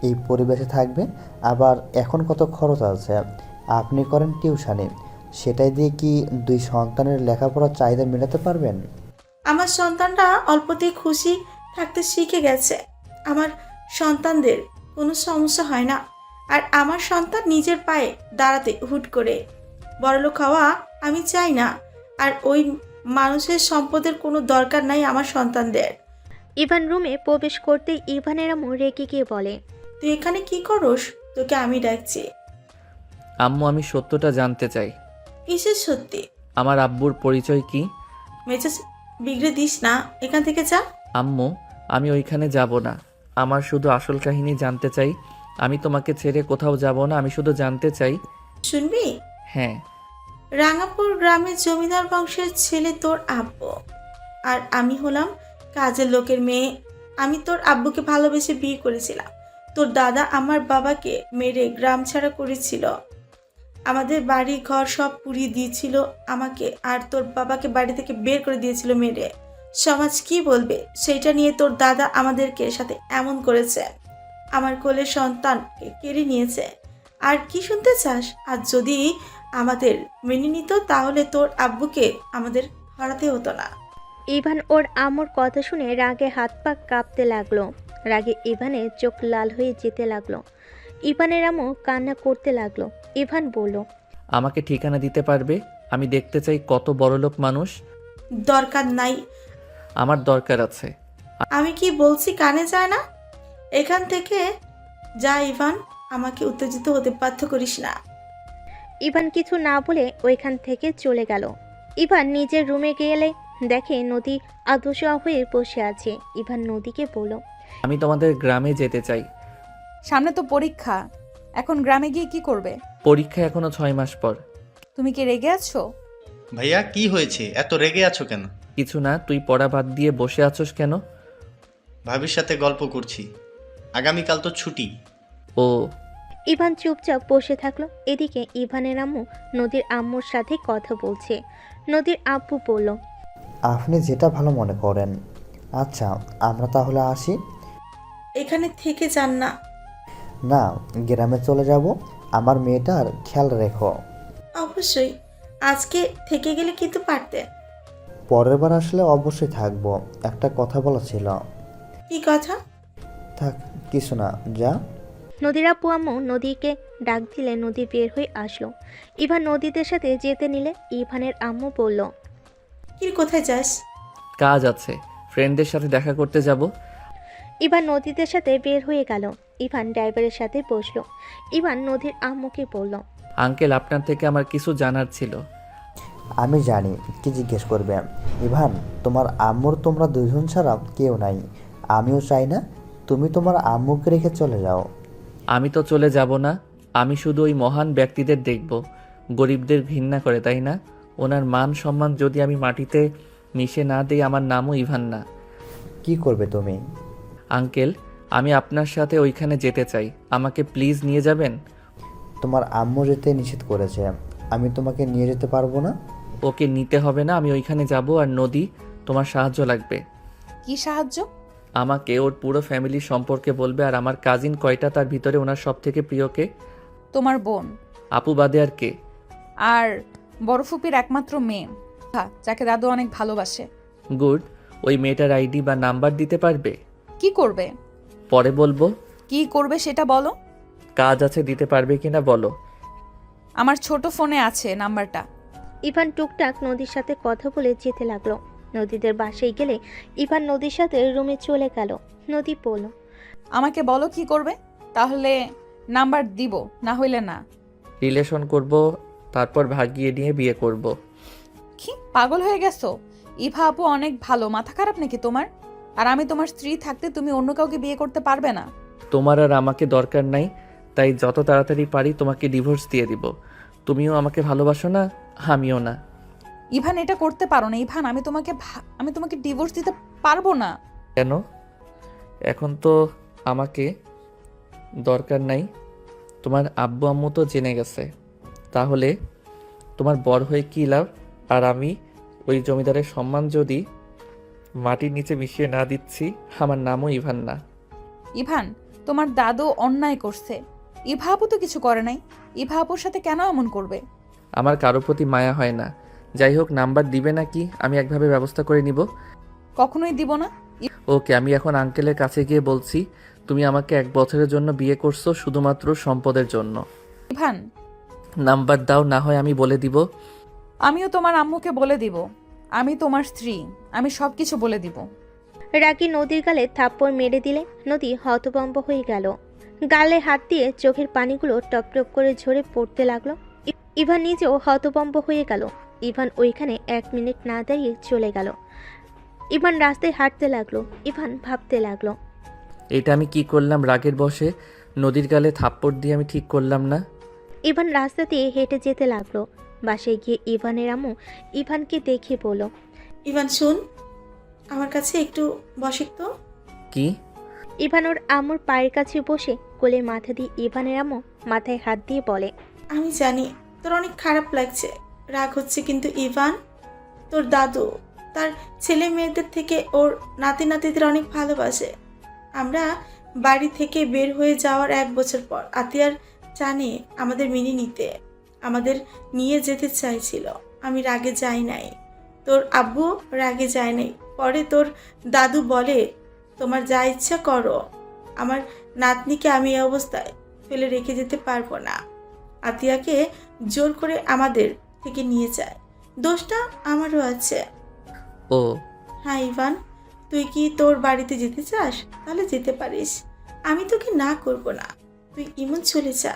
এই পরিবেশে থাকবে। আবার এখন কত খরচ আছে, আপনি করেন টিউশনি, সেটাই দিয়ে কি 2 সন্তানের লেখাপড়ার চাহিদা মেটাতে পারবেন? আমার সন্তানরা অল্পতেই খুশি থাকতে শিখে গেছে। আমার সন্তানদের কোনো সমস্যা হয় না। আর আমার সন্তান নিজের পায়ে দাঁড়াতে হুট করে বড়লোক হওয়া আমি চাই না। আর ওই মানুষের সম্পদের কোনো দরকার নাই আমার সন্তানদের। ইভান রুমে প্রবেশ করতেই ইভানের আম্মু রেগে গিয়ে বলে। তুই এখানে কি করস? তোকে আমি ডাকছি। আম্মু আমি সত্যটা জানতে চাই। কিসের সত্যি? আমার আব্বুর পরিচয় কি? মেজাজ বিগড়ে দিস না, এখান থেকে যা। আম্মু আমি ওইখানে যাব না, আমার শুধু আসল কাহিনী জানতে চাই। আমি তোমাকে ছেড়ে কোথাও যাব না, আমি শুধু জানতে চাই। শুনবি? হ্যাঁ। রাঙাপুর গ্রামের জমিদার বংশের ছেলে তোর আব্বু, আর আমি হলাম কাজের লোকের মেয়ে। আমি তোর আব্বুকে ভালোবেসে বিয়ে করেছিলাম। তোর দাদা আমার বাবাকে মেরে গ্রাম ছাড়া করেছিল। আমাদের বাড়ি ঘর সব পুড়িয়ে দিয়েছিল আমাকে, আর তোর বাবাকে বাড়ি থেকে বের করে দিয়েছিল মেরে। সমাজ কি বলবে সেইটা নিয়ে তোর দাদা আমাদেরকে সাথে এমন করেছে। আমার কোলের সন্তানকে কেড়ে নিয়েছে। আর কি শুনতে চাস? আর যদি আমাদের মেনে নিত, তাহলে তোর আব্বুকে আমাদের হারাতে হতো না। ইভান ওর আম্মুর কথা শুনে রাগে হাত পা কাঁপতে লাগলো। রাগে ইভানের চোখ লাল হয়ে যেতে লাগলো। ইভানের আম্মু কান্না করতে লাগলো। ইভান বলল, আমাকে ঠিকানা দিতে পারবে? আমি দেখতে চাই কত বড়লোক মানুষ। দরকার নাই। আমার দরকার আছে। আমি কি বলছি কানে যায় না? এখান থেকে যা ইভান, আমাকে উত্তেজিত হতে বাধ্য করিস না। ইভান কিছু না বলে ওইখান থেকে চলে গেল। ইভান নিজের রুমে গেলে দেখে নদী আদশা হয়ে বসে আছে। ইভান নদীকে বলল, আমি তোমাদের গ্রামে যেতে চাই। সামনে তো পরীক্ষা, এখন গ্রামে গিয়ে কি করবে? পরীক্ষা এখনো 6 মাস পর। তুমি কি রেগে আছো? ভাইয়া কি হয়েছে, এত রেগে আছো কেন? কিছু না, তুই পড়া বাদ দিয়ে বসে আছোস কেন? ভাবির সাথে গল্প করছি, আগামীকাল তো ছুটি। ও। ইভান চুপচাপ বসে থাকলো। এদিকে ইভানের আম্মু নদীর আম্মুর সাথে কথা বলছে। নদীর আব্বু বলল, আপনি যেটা ভালো মনে করেন। আচ্ছা, আমরা তাহলে আসি। এখানে থেকে যান না। না, গ্রামে চলে যাব। আমার মেয়েটার খেয়াল রেখো। অবশ্যই, আজকে থেকে গেলে কিন্তু পারতে। পরের বার আসলে অবশ্যই থাকবো। একটা কথা বলা ছিল। কি কথা? থাক, কিছু না, যা। নদীর আব্বু আম্মু নদীকে ডাক দিলে নদী বের হয়ে আসলো। ইভান নদীদের সাথে যেতে নিলে ইভানের আম্মু বলল, কি কোথায় যাস? কাজ আছে, ফ্রেন্ডদের সাথে দেখা করতে যাব। ইভান নদীদের সাথে বের হয়ে গেল। ইভান ড্রাইভারের সাথে বসলো। ইভান নদীর আম্মুকে বলল, আঙ্কেল আপনার থেকে আমার কিছু জানার ছিল। আমি জানি কি জিজ্ঞেস করবে। ইভান, তোমার আম্মুর তোমরা 2 জন ছাড়া কেউ নাই। আমিও চাই না তুমি তোমার আম্মুকে রেখে চলে যাও। আমি তো চলে যাব না, আমি শুধু ওই মহান ব্যক্তিদের দেখব। গরিবদের ঘৃণা করে, তাই না? ওনার মান সম্মান যদি আমি মাটিতে মিশে না দিই, আমার নামও ইভান না। কি করবে তুমি? আঙ্কেল আমি আপনার সাথে ওইখানে যেতে চাই, আমাকে প্লিজ নিয়ে যাবেন? তোমার আম্মু যেতে নিষেধ করেছে, আমি তোমাকে নিয়ে যেতে পারবো না। ওকে নিতে হবে না, আমি ওইখানে যাব। আর নদী, তোমার সাহায্য লাগবে। কি সাহায্য? আমাকে ওর পুরো ফ্যামিলির সম্পর্কে বলবে। আর আমার কাজিন কয়টা, তার ভিতরে ওনার সব থেকে প্রিয়কে? তোমার বোন আপু বাদে আর কে? আর বড় ফুপির একমাত্র মেয়ে, যাকে দাদু অনেক ভালোবাসে। গুড। ওই মেয়েটার আইডি বা নাম্বার দিতে পারবে? কি করবে? পরে বলবো। কি করবে সেটা বলো। কাজ আছে, দিতে পারবে কিনা বলো। আমার ছোট ফোনে আছে নাম্বারটা। ইভান টুকটাক নদীর সাথে কথা বলে যেতে লাগলো। নদীদের বাসায় গেলে ইভান নদীর সাথে রুমে চলে গেল। নদী বলল, আমাকে বলো কি করবে, তাহলে নাম্বার দিব, না হইলে না। রিলেশন করব, তারপর ভাগিয়ে নিয়ে বিয়ে করব। কি পাগল হয়ে গেছো? ইভা আপু অনেক ভালো, মাথা খারাপ নাকি তোমার? আর আমি তোমার স্ত্রী থাকতে তুমি অন্য কাউকে বিয়ে করতে পারবে না। তোমার আর আমাকে দরকার নাই, তাই যত তাড়াতাড়ি পারি তোমাকে ডিভোর্স দিয়ে দিব। তুমিও আমাকে ভালোবাসো না, আমিও না। ইভান এটা করতে পারো না। ইভান, আমি তোমাকে ডিভোর্স দিতে পারবো না। কেন? এখন তো আমাকে দরকার নাই, তোমার আব্বু আম্মু তো জেনে গেছে। তাহলে তোমার বর হয়ে কী লাভ? আর আমি ওই জমিদারের সম্মান যদি মাটির নিচে মিশিয়ে না দিচ্ছি, আমার নামও ইভান না। ইভান, তোমার দাদু অন্যায় করছে। ইভা আপু তো কিছু করে নাই। ইভা আপুর সাথে কেন এমন করবে? আমার কারো প্রতি মায়া হয় না। যাই হোক, নাম্বার দিবে নাকি? আমি একভাবে ব্যবস্থা করে নিব। কখনোই দিব না। ওকে, আমি এখন আঙ্কেলের কাছে গিয়ে বলছি তুমি আমাকে 1 বছরের জন্য বিয়ে করছো শুধুমাত্র সম্পদের জন্য। ইভান, নাম্বার দাও, না হয় আমি বলে দিব। আমিও তোমার আম্মুকে বলে দিব আমি তোমার স্ত্রী। আমি সবকিছু বলে দিব। রাগী নদীর গালে থাপ্পড় মেরে দিলে নদী হতভম্ব হয়ে গেল। গালে হাত দিয়ে চোখের পানিগুলো টপ টপ করে ঝরে পড়তে লাগলো। ইভান নিজেও হতভম্ব হয়ে গেল। ইভান ওইখানে 1 মিনিট না দাঁড়িয়ে চলে গেল। ইভান রাস্তায় হাঁটতে লাগলো। ইভান ভাবতে লাগলো, এটা আমি কি করলাম? রাগের বশে নদীর গালে থাপ্পড় দিয়ে আমি ঠিক করলাম না। ইভান রাস্তা দিয়ে হেঁটে যেতে লাগলো। বাসায় গিয়ে ইভানের আম্মু ইভানকে দেখে বলল, ইভান শুন, আমার কাছে একটু বসে তো। কি? ইভান ওর আম্মুর পায়ের কাছে বসে কোলে মাথা দিয়ে ইভানের আম্মু মাথায় হাত দিয়ে বলে, আমি জানি তোর অনেক খারাপ লাগছে, রাগ হচ্ছে, কিন্তু ইভান তোর দাদু তার ছেলে মেয়েদের থেকে ওর নাতি নাতিদের অনেক ভালোবাসে। আমরা বাড়ি থেকে বের হয়ে যাওয়ার 1 বছর পর আতিয়ার জানে আমাদের মেনে নিতে, আমাদের নিয়ে যেতে চাইছিল। আমি রাগে যাই নাই, তোর আব্বু রাগে যায় নাই। পরে তোর দাদু বলে তোমার যা ইচ্ছা করো, আমার নাতনিকে আমি এই অবস্থায় ফেলে রেখে যেতে পারবো না। আতিয়াকে জোর করে আমাদের থেকে নিয়ে যায়, দোষটা আমারও আছে। ও হ্যাঁ ইভান, তুই কি তোর বাড়িতে যেতে চাস? তাহলে যেতে পারিস, আমি তোকে না করব না। তুই ইমন চলে যা,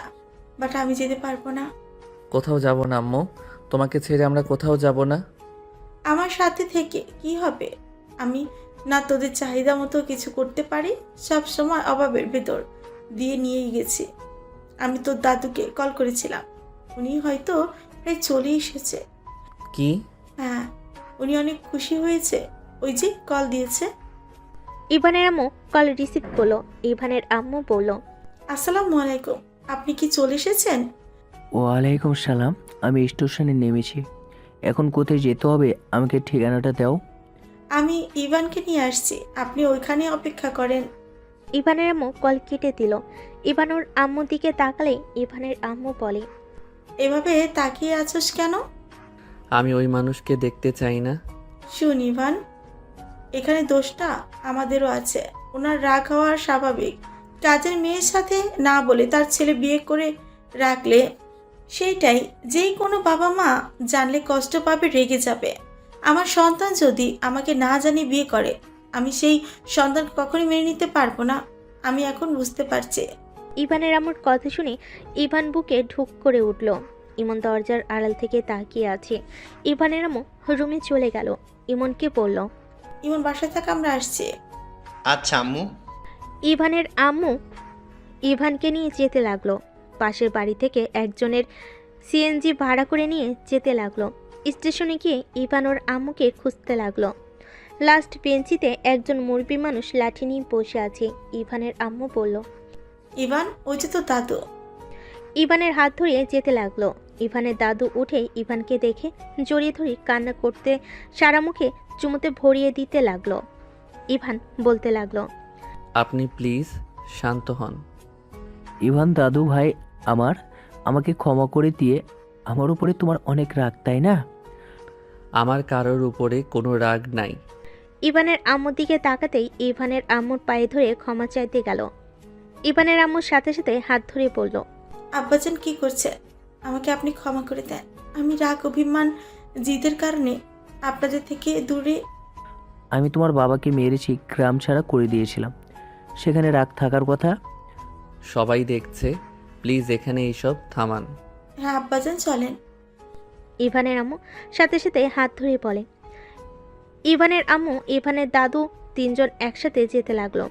বাট আমি যেতে পারবো না। কোথাও যাব না আম্মু, তোমাকে ছেড়ে আমরা কোথাও যাব না। আমার সাথে থেকে কি হবে? আমি না তোদের চাহিদা মতো কিছু করতে পারি, সব সময় অভাবের ভেতর দিয়ে নিয়েই গেছি। আমি তোর দাদুকে কল করেছিলাম, উনি হয়তো প্রায় চলে এসেছে। কি? হ্যাঁ, উনি অনেক খুশি হয়েছে, ওই যে কল দিয়েছে। ইভানের আম্মু কল রিসিভ করলো। ইভানের আম্মু বলল, আসসালামু আলাইকুম, আপনি কি চলে এসেছেন? ওয়ালাইকুম সালাম, আমি স্টেশনে নেমেছি। এখন কোথায় যেতে হবে আমাকে ঠিকানাটা দাও। আমি ইভানকে নিয়ে আসছি, আপনি ওইখানে অপেক্ষা করেন। ইভানের আম্মু কল কেটে দিল। ইভান ওর আম্মুর দিকে তাকালে ইভানের আম্মু বলে, এভাবে তাকিয়ে আছোস কেন? আমি ওই মানুষকে দেখতে চাই না। শুন ইভান, এখানে দোষটা আমাদেরও আছে। ওনার রাগ হওয়া স্বাভাবিক। কাজের মেয়ের সাথে না বলে তার ছেলে বিয়ে করে রাখলে সেইটাই যেই কোনো বাবা মা জানলে কষ্ট পাবে, রেগে যাবে। আমার সন্তান যদি আমাকে না জানিয়ে বিয়ে করে, আমি সেই সন্তানকে কখনোই মেনে নিতে পারবো না। আমি এখন বুঝতে পারছি। ইভানের আম্মুর কথা শুনে ইভান বুকে ঢুক করে উঠল। ইমন দরজার আড়াল থেকে তাকিয়ে আছে। ইভানের আম্মু রুমে চলে গেল। ইমনকে বলল, ইমন বাসায় থাকা, আমরা আসছি। আচ্ছা আম্মু। ইভানের আম্মু ইভানকে নিয়ে যেতে লাগলো। পাশের বাড়ি থেকে একজনের সিএনজি ভাড়া করে নিয়ে যেতে লাগলো। স্টেশনে গিয়ে ইভান ওর আম্মুকে খুঁজতে লাগলো। লাস্ট বেঞ্চিতে একজন মুরব্বী মানুষ লাঠি নিয়ে বসে আছে। ইভানের আম্মু বলল, ইভান, ওই যে তো দাদু। ইভানের হাত ধরিয়ে যেতে লাগলো। ইভানের দাদু উঠে ইভানকে দেখে জড়িয়ে ধরে কান্না করতে সারা মুখে চুমুতে ভরিয়ে দিতে লাগলো। ইভান বলতে লাগলো। আপনি প্লিজ শান্ত হন। ইভান দাদু ভাই আমাকে ক্ষমা করে দিয়ে আমার উপরে তোমার অনেক রাগ, তাই না? আমার কারোর উপরে কোনো রাগ নাই। ইভানের আম্মুর দিকে তাকাতেই ইভানের আম্মুর পায়ে ধরে ক্ষমা চাইতে গেল। ইভানের আম্মুর সাথে সাথে হাত ধরে বলল, আব্বাজান কি করছে? আমাকে আপনি ক্ষমা করে দেন। আমি রাগ, অভিমান, জিদের কারণে আপনাদের থেকে দূরে। আমি তোমার বাবাকে মেরেছি, গ্রাম ছাড়া করে দিয়েছিলাম, সেখানে রাগ থাকার কথা। সবাই দেখছে, প্লিজ এখানে এইসব থামান। হ্যাঁ আব্বাজান চলেন। ইভানের আম্মু সাথে সাথে হাত ধরে বলে। ইভানের আম্মু, ইভানের দাদু তিনজন একসাথে যেতে লাগলো।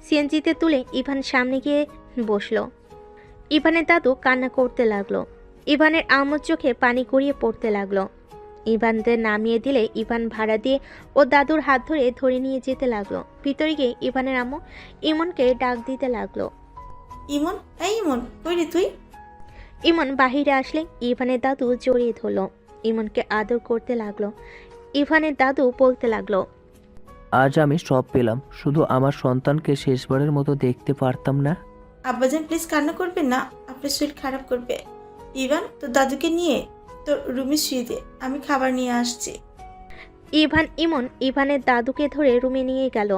সিএনজিতে তুলে ইভান সামনে গিয়ে বসলো। ইভানের দাদু কান্না করতে লাগলো। ইভানের আম্মুর চোখে পানি গড়িয়ে পড়তে লাগলো। ইভানদের নামিয়ে দিলে ইভান ভাড়া দিয়ে ও দাদুর হাত ধরে নিয়ে যেতে লাগলো। ভিতরে গিয়ে ইভানের আম্মু ইমনকে ডাক দিতে লাগলো। ইমন, এই ইমন, কই রে তুই? ইমন বাহিরে আসলে ইভানের দাদু জড়িয়ে ধরলো। ইমনকে আদর করতে লাগলো। ইভানের দাদু বলতে লাগলো, আজ আমি সব পেলাম, শুধু আমার সন্তানকে শেষবারের মতো দেখতে পারতাম না। আব্বাজান প্লিজ কান্না করবেন না, আপনার শরীর খারাপ করবে। ইভান, তোর দাদুকে নিয়ে তোর রুমে শুয়ে দে, আমি খাবার নিয়ে আসছি। ইমন ইভানের দাদুকে ধরে রুমে নিয়ে গেল।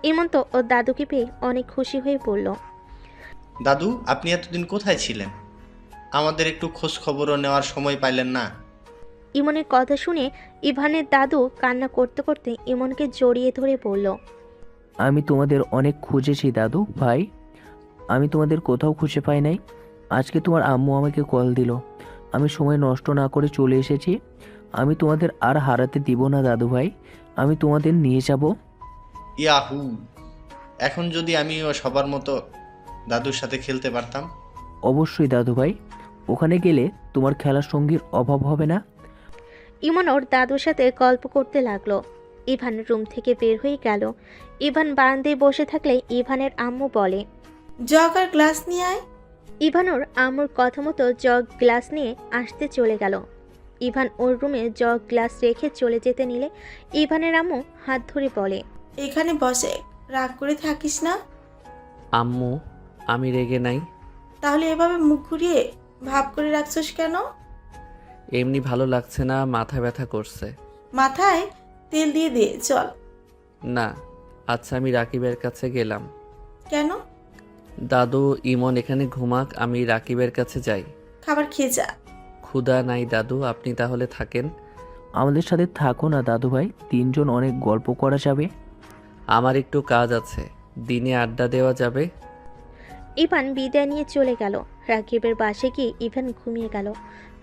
ইমন তো ওর দাদুকে পেয়ে অনেক খুশি হয়ে পড়ল। দাদু, আপনি এতদিন কোথায় ছিলেন? আমাদের একটু খোঁজ খবরও নেওয়ার সময় পাইলেন না। ইমনের কথা শুনে ইভানের দাদু কান্না করতে করতে ইমনকে জড়িয়ে ধরে বলল, আমি তোমাদের অনেক খুঁজেছি দাদু ভাই, আমি তোমাদের কোথাও খুঁজে পাই নাই। আজকে তোমার আম্মু আমাকে কল দিল, আমি সময় নষ্ট না করে চলে এসেছি। আমি তোমাদের আর হারাতে দিব না দাদু ভাই, আমি তোমাদের নিয়ে যাব। ইয়াহু! এখন যদি আমিও সবার মতো দাদুর সাথে খেলতে পারতাম। অবশ্যই দাদু ভাই, ওখানে গেলে তোমার খেলার সঙ্গীর অভাব হবে না। ইমন ওর দাদুর সাথে গল্প করতে লাগলো। ইভান রুম থেকে বের হয়ে গেল। ইভান বারান্দায় বসে থাকলে ইভানের আম্মু বলে, জগ আর গ্লাস নিয়ে আয়। ইভান ওর আম্মুর কথা মতো জগ গ্লাস নিয়ে আসতে চলে গেল। ইভান ওর রুমে জগ গ্লাস রেখে চলে যেতে নিলে ইভানের আম্মু হাত ধরে বলে, এখানে বসে, রাগ করে থাকিস না। আম্মু, আমি রেগে নাই। তাহলে এভাবে মুখ ঘুরিয়ে ভাব করে রাখছস কেন? এমনি ভালো লাগছে না, মাথা ব্যথা করছে। মাথায় তেল দিয়ে দে, চল। না। আচ্ছা, আমি রাকিবের কাছে গেলাম। কেন? দাদু, ইমন এখানে ঘুমাক, আমি রাকিবের কাছে যাই। খাবার খেয়ে যা। ক্ষুধা নাই দাদু, আপনি তাহলে থাকেন। আমাদের সাথে থাকো না দাদু ভাই, তিনজন অনেক গল্প করা যাবে। আমার একটু কাজ আছে, দিনে আড্ডা দেওয়া যাবে। ইভান বিদায় নিয়ে চলে গেল। রাকিবের বাসে গিয়ে ইভান ঘুমিয়ে গেল।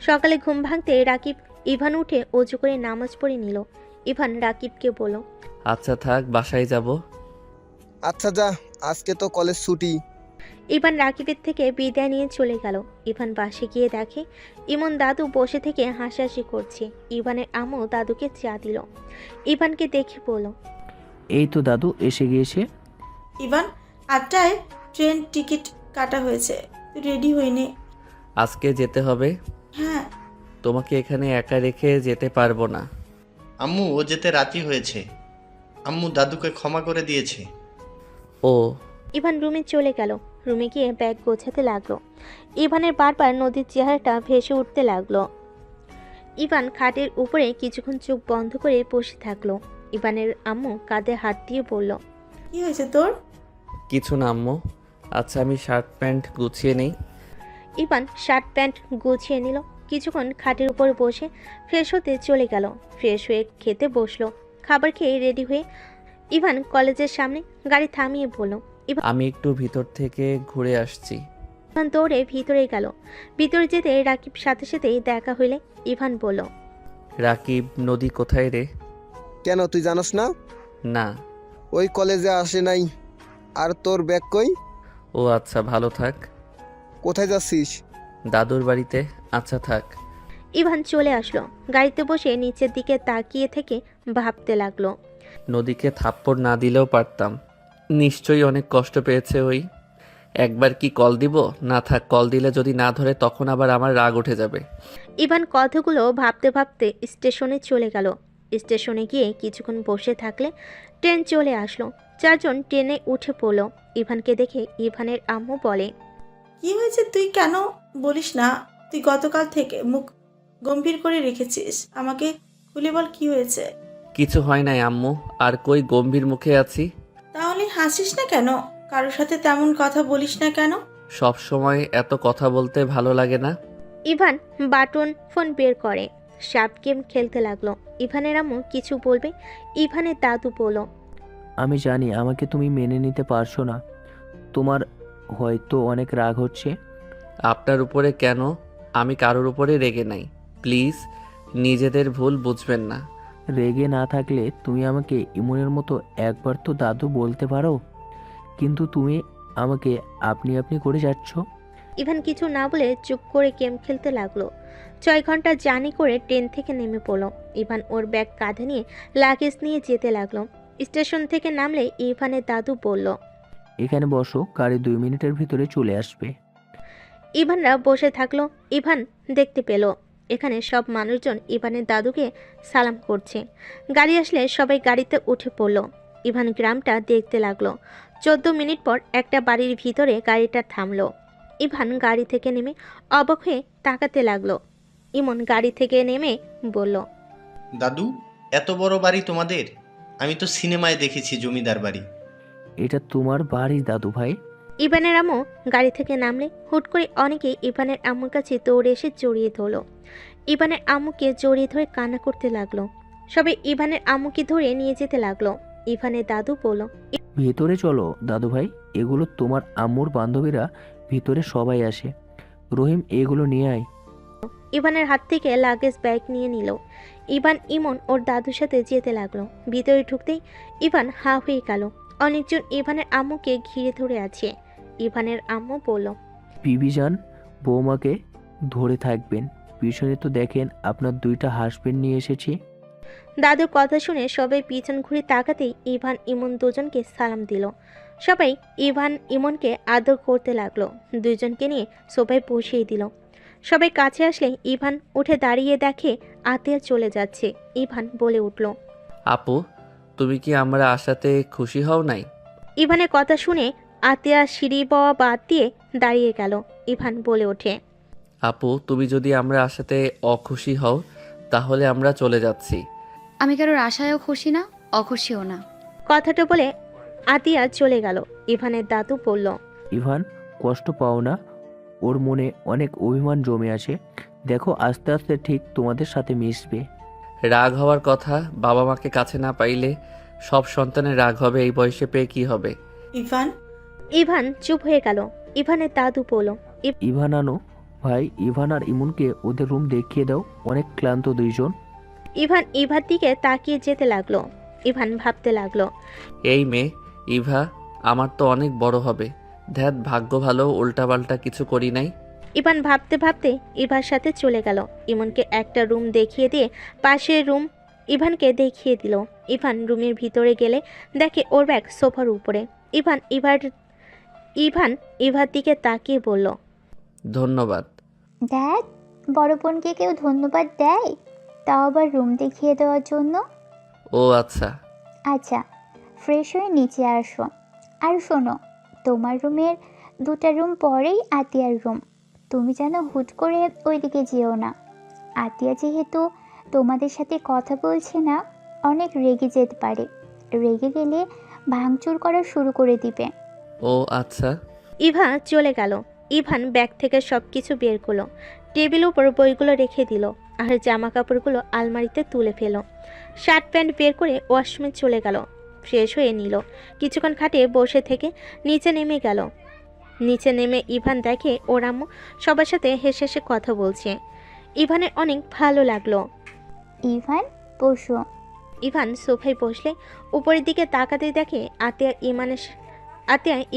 সকালে ঘুম ভাঙতে রাকিব ইভান উঠে অজু করে নামাজ পড়ে নিল। ইভান রাকিবকে বলল, আচ্ছা থাক, বাসায় যাব। আচ্ছা যা, আজকে তো কলেজ ছুটি। ইভান রাকিবের থেকে বিদায় নিয়ে চলে গেল। ইভান বাসে গিয়ে দেখে ইমন দাদু বসে থেকে হাসাহাসি করছে। ইভানের আম্মু দাদুকে চা দিল। ইভানকে দেখে বলল, এই তো দাদু এসে গিয়েছে। ইভান, 8টায় ট্রেন টিকিট কাটা হয়েছে, তুই রেডি হয়ে নে। আজকে যেতে হবে? হ্যাঁ। তোমাকে এখানে একা রেখে যেতে পারবো না। আম্মু, ও যেতে রাজি হয়েছে। আম্মু দাদুকে ক্ষমা করে দিয়েছে। ও। ইভান রুমে চলে গেল। রুমে গিয়ে ব্যাগ গোছাতে লাগলো। ইভানের বারবার নদীর চেহারাটা ভেসে উঠতে লাগলো। ইভান খাটের উপরে কিছুক্ষণ চোখ বন্ধ করে বসে থাকলো। ইভানের আম্মু কাঁধে হাত দিয়ে বলল, কি হয়েছে তোর? কিছু না আম্মু। আচ্ছা, আমি শার্ট প্যান্ট গুছিয়ে নেই। ইভান শার্ট প্যান্ট গুছিয়ে নিল। কিছুক্ষণ খাটের উপর বসে ফ্রেশ হতে চলে গেল। ফ্রেশ হয়ে খেতে বসলো। খাবার খেয়ে রেডি হয়ে ইভান কলেজের সামনে গাড়ি থামিয়ে বলল, আমি একটু ভিতর থেকে ঘুরে আসছি। ইভান দৌড়ে ভিতরে গেল। ভিতরে যেতে রাকিব সাথে সাথেই দেখা হইলে ইভান বলল, রাকিব, নদী কোথায় রে? কেন, তুই জানোস না? না। ওই কলেজে আসে নাই। আর তোর ব্যাগ কই? ও আচ্ছা, ভালো থাক। কোথায় যাচ্ছিস? দাদুর বাড়িতে। আচ্ছা থাক। ইভান চলে আসলো। গাড়িতে বসে নিচের দিকে তাকিয়ে থেকে ভাবতে লাগলো। নদীকে থাপ্পড় না দিলেও পারতাম। নিশ্চয়ই অনেক কষ্ট পেয়েছে ওই। একবার কি কল দিব? না থাক, কল দিলে যদি না ধরে তখন আবার আমার রাগ উঠে যাবে। ইভান কথাগুলো ভাবতে ভাবতে স্টেশনে চলে গেল। স্টেশনে গিয়ে কিছুক্ষণ বসে থাকলে ট্রেন চলে আসলো। চারজন ট্রেনে উঠে পড়লো। ইভানকে দেখে ইভানের আম্মু বলে, কি হয়েছে তুই কেন বলিস না? তুই গতকাল থেকে মুখ গম্ভীর করে রেখেছিস, আমাকে খুলে বল কি হয়েছে। কিছু হয় নাই আম্মু, আর কই গম্ভীর মুখে আছি। তাহলে হাসিস না কেন? কারোর সাথে তেমন কথা বলিস না কেন? সব সময় এত কথা বলতে ভালো লাগে না। ইভান বাটন ফোন বের করে সাপ গেম খেলতে লাগলো। ইভানের আম্মু কিছু বলবে, ইভানের দাদু বলল, আমি জানি আমাকে তুমি মেনে নিতে পারছো না, তোমার হয়তো অনেক রাগ হচ্ছে। আপনার উপরে কেন? আমি কারোর উপরে রেগে নাই। প্লিজ নিজেদের ভুল বুঝবেন না। রেগে না থাকলে তুমি আমাকে ইমনের মতো একবার তো দাদু বলতে পারো, কিন্তু তুমি আমাকে আপনি আপনি করে যাচ্ছ। ইভান কিছু না বলে চুপ করে গেম খেলতে লাগলো। 6 ঘন্টা জার্নি করে ট্রেন থেকে নেমে পড়লো। ইভান ওর ব্যাগ কাঁধে নিয়ে লাগেজ নিয়ে যেতে লাগলো। স্টেশন থেকে নামলে ইভানের দাদু বলল, এখানে বসো, গাড়ি 2 মিনিটের ভিতরে চলে আসবে। ইভানরা বসে থাকলো। ইভান দেখতে পেল এখানে সব মানুষজন ইভানের দাদুকে সালাম করছে। গাড়ি আসলে সবাই গাড়িতে উঠে পড়লো। ইভান গ্রামটা দেখতে লাগলো। 14 মিনিট পর একটা বাড়ির ভিতরে গাড়িটা থামলো। ইভান গাড়ি থেকে নেমে অবাক হয়ে তাকাতে লাগলো। ইমন গাড়ি থেকে নেমে বলল, দাদু, এত বড় বাড়ি তোমাদের? আমি তো সিনেমায় দেখেছি জমিদার বাড়ি। এটা তোমার বাড়ি দাদু ভাই। ইভানের আম্মু গাড়ি থেকে নামলে হুট করে অনেকেই ইভানের আম্মুর কাছে দৌড়ে এসে জড়িয়ে ধরলো। ইভানের আম্মুকে জড়িয়ে ধরে কান্না করতে লাগলো। সবাই ইভানের আম্মুকে ধরে নিয়ে যেতে লাগলো। ইভানের দাদু বলল, ভেতরে চলো দাদু ভাই, এগুলো তোমার আম্মুর বান্ধবীরা, ভিতরে সবাই আসে। রহিম, এগুলো নিয়ে আয়। ইভানের হাত থেকে লাগেজ ব্যাগ নিয়ে নিল। ইভান ইমন ওর দাদুর সাথে যেতে লাগলো। ভিতরে ঢুকতেই ইভান হা হয়ে গেল। অনেকজন ইভানের আম্মুকে ঘিরে ধরে আছে। ইভানের আম্মু বলল, বিবিজান, বৌমাকে ধরে থাকবেন। পিছনে তো দেখেন আপনার 2টা হাসবেন্ড নিয়ে এসেছি। দাদুর কথা শুনে সবাই পিছন ঘুরে তাকাতেই ইভান ইমন দুজনকে সালাম দিল। সবাই ইভান ইমনকে আদর করতে লাগলো। দুজনকে নিয়ে সোফায় বসিয়ে দিল। সবাই কাছে আসলে ইভান উঠে দাঁড়িয়ে দেখে আতিয়া চলে যাচ্ছে। ইভান বলে উঠল, আপু, তুমি কি আমরা আসাতে খুশি হও নাই? ইভানের কথা শুনে আতিয়া সিঁড়ি বাওয়া বাদ দিয়ে দাঁড়িয়ে গেল। ইভান বলে ওঠে, আপু, তুমি যদি আমরা আসাতে অখুশি হও তাহলে আমরা চলে যাচ্ছি। আমি কারোর আশায়ও খুশি না, অখুশিও না। কথাটা বলে আতিয়া চলে গেল। ইভানের দাদু বলল, ইভান, কষ্ট পাও না, ওর মনে অনেক অভিমান জমে আছে। দেখো আস্তে আস্তে ঠিক তোমাদের সাথে মিশবে। রাগ হওয়ার কথা, বাবা মাকে কাছে না পাইলে সব সন্তানের রাগ হবে। এই বয়সে পেয়ে কি হবে? ইভান, ইভান চুপ হয়ে গেল। ইভানের দাদু বলল, ইভান আনো ভাই, ইভান আর ইমনকে ওদের রুম দেখিয়ে দাও, অনেক ক্লান্ত দুইজন। ইভান ইভার দিকে তাকিয়ে যেতে লাগলো। ইভান ভাবতে লাগলো, এই মেয়ে ইভা আমার তো অনেক বড় হবে। ধ্যাত, ভাগ্য ভালো উল্টাপাল্টা কিছু করি নাই। ইভান ভাবতে ভাবতে ইভার সাথে চলে গেল। ইমনকে একটা রুম দেখিয়ে দিয়ে পাশের রুম ইভানকে দেখিয়ে দিল। ইভান রুমের ভিতরে গেলে দেখে ওর ব্যাগ সোফার উপরে। ইভান ইভার দিকে তাকিয়ে বলল, ধন্যবাদ। ড্যাড, বড় বোনকে কেউ ধন্যবাদ দেয়? তাও আবার রুম দেখিয়ে দেওয়ার জন্য? ও আচ্ছা। আচ্ছা, ফ্রেশ হয়ে নিচে আসো। আর শোনো, তোমার রুমের 2টা রুম পরেই আতিয়ার রুম। তুমি যেন হুট করে ওইদিকে যেও না। আতিয়া যেহেতু তোমাদের সাথে কথা বলছে না, অনেক রেগে যেতে পারে। রেগে গেলে ভাঙচুর করা শুরু করে দিবে। ও আচ্ছা। ইভা চলে গেল। ইভান ব্যাগ থেকে সব কিছু বের করলো। টেবিল উপর বইগুলো রেখে দিল আর জামা কাপড়গুলো আলমারিতে তুলে ফেল। শার্ট প্যান্ট বের করে ওয়াশরুমে চলে গেল। ফ্রেশ হয়ে নিল। কিছুক্ষণ খাটে বসে থেকে নিচে নেমে গেল। নিচে নেমে ইভান দেখে ওর আম্মু সবার সাথে হেসে হেসে কথা বলছে। ইভানের অনেক ভালো লাগলো। ইভান, বসো। ইভান সোফায় বসলে উপরের দিকে তাকাতে দেখে আতিয়া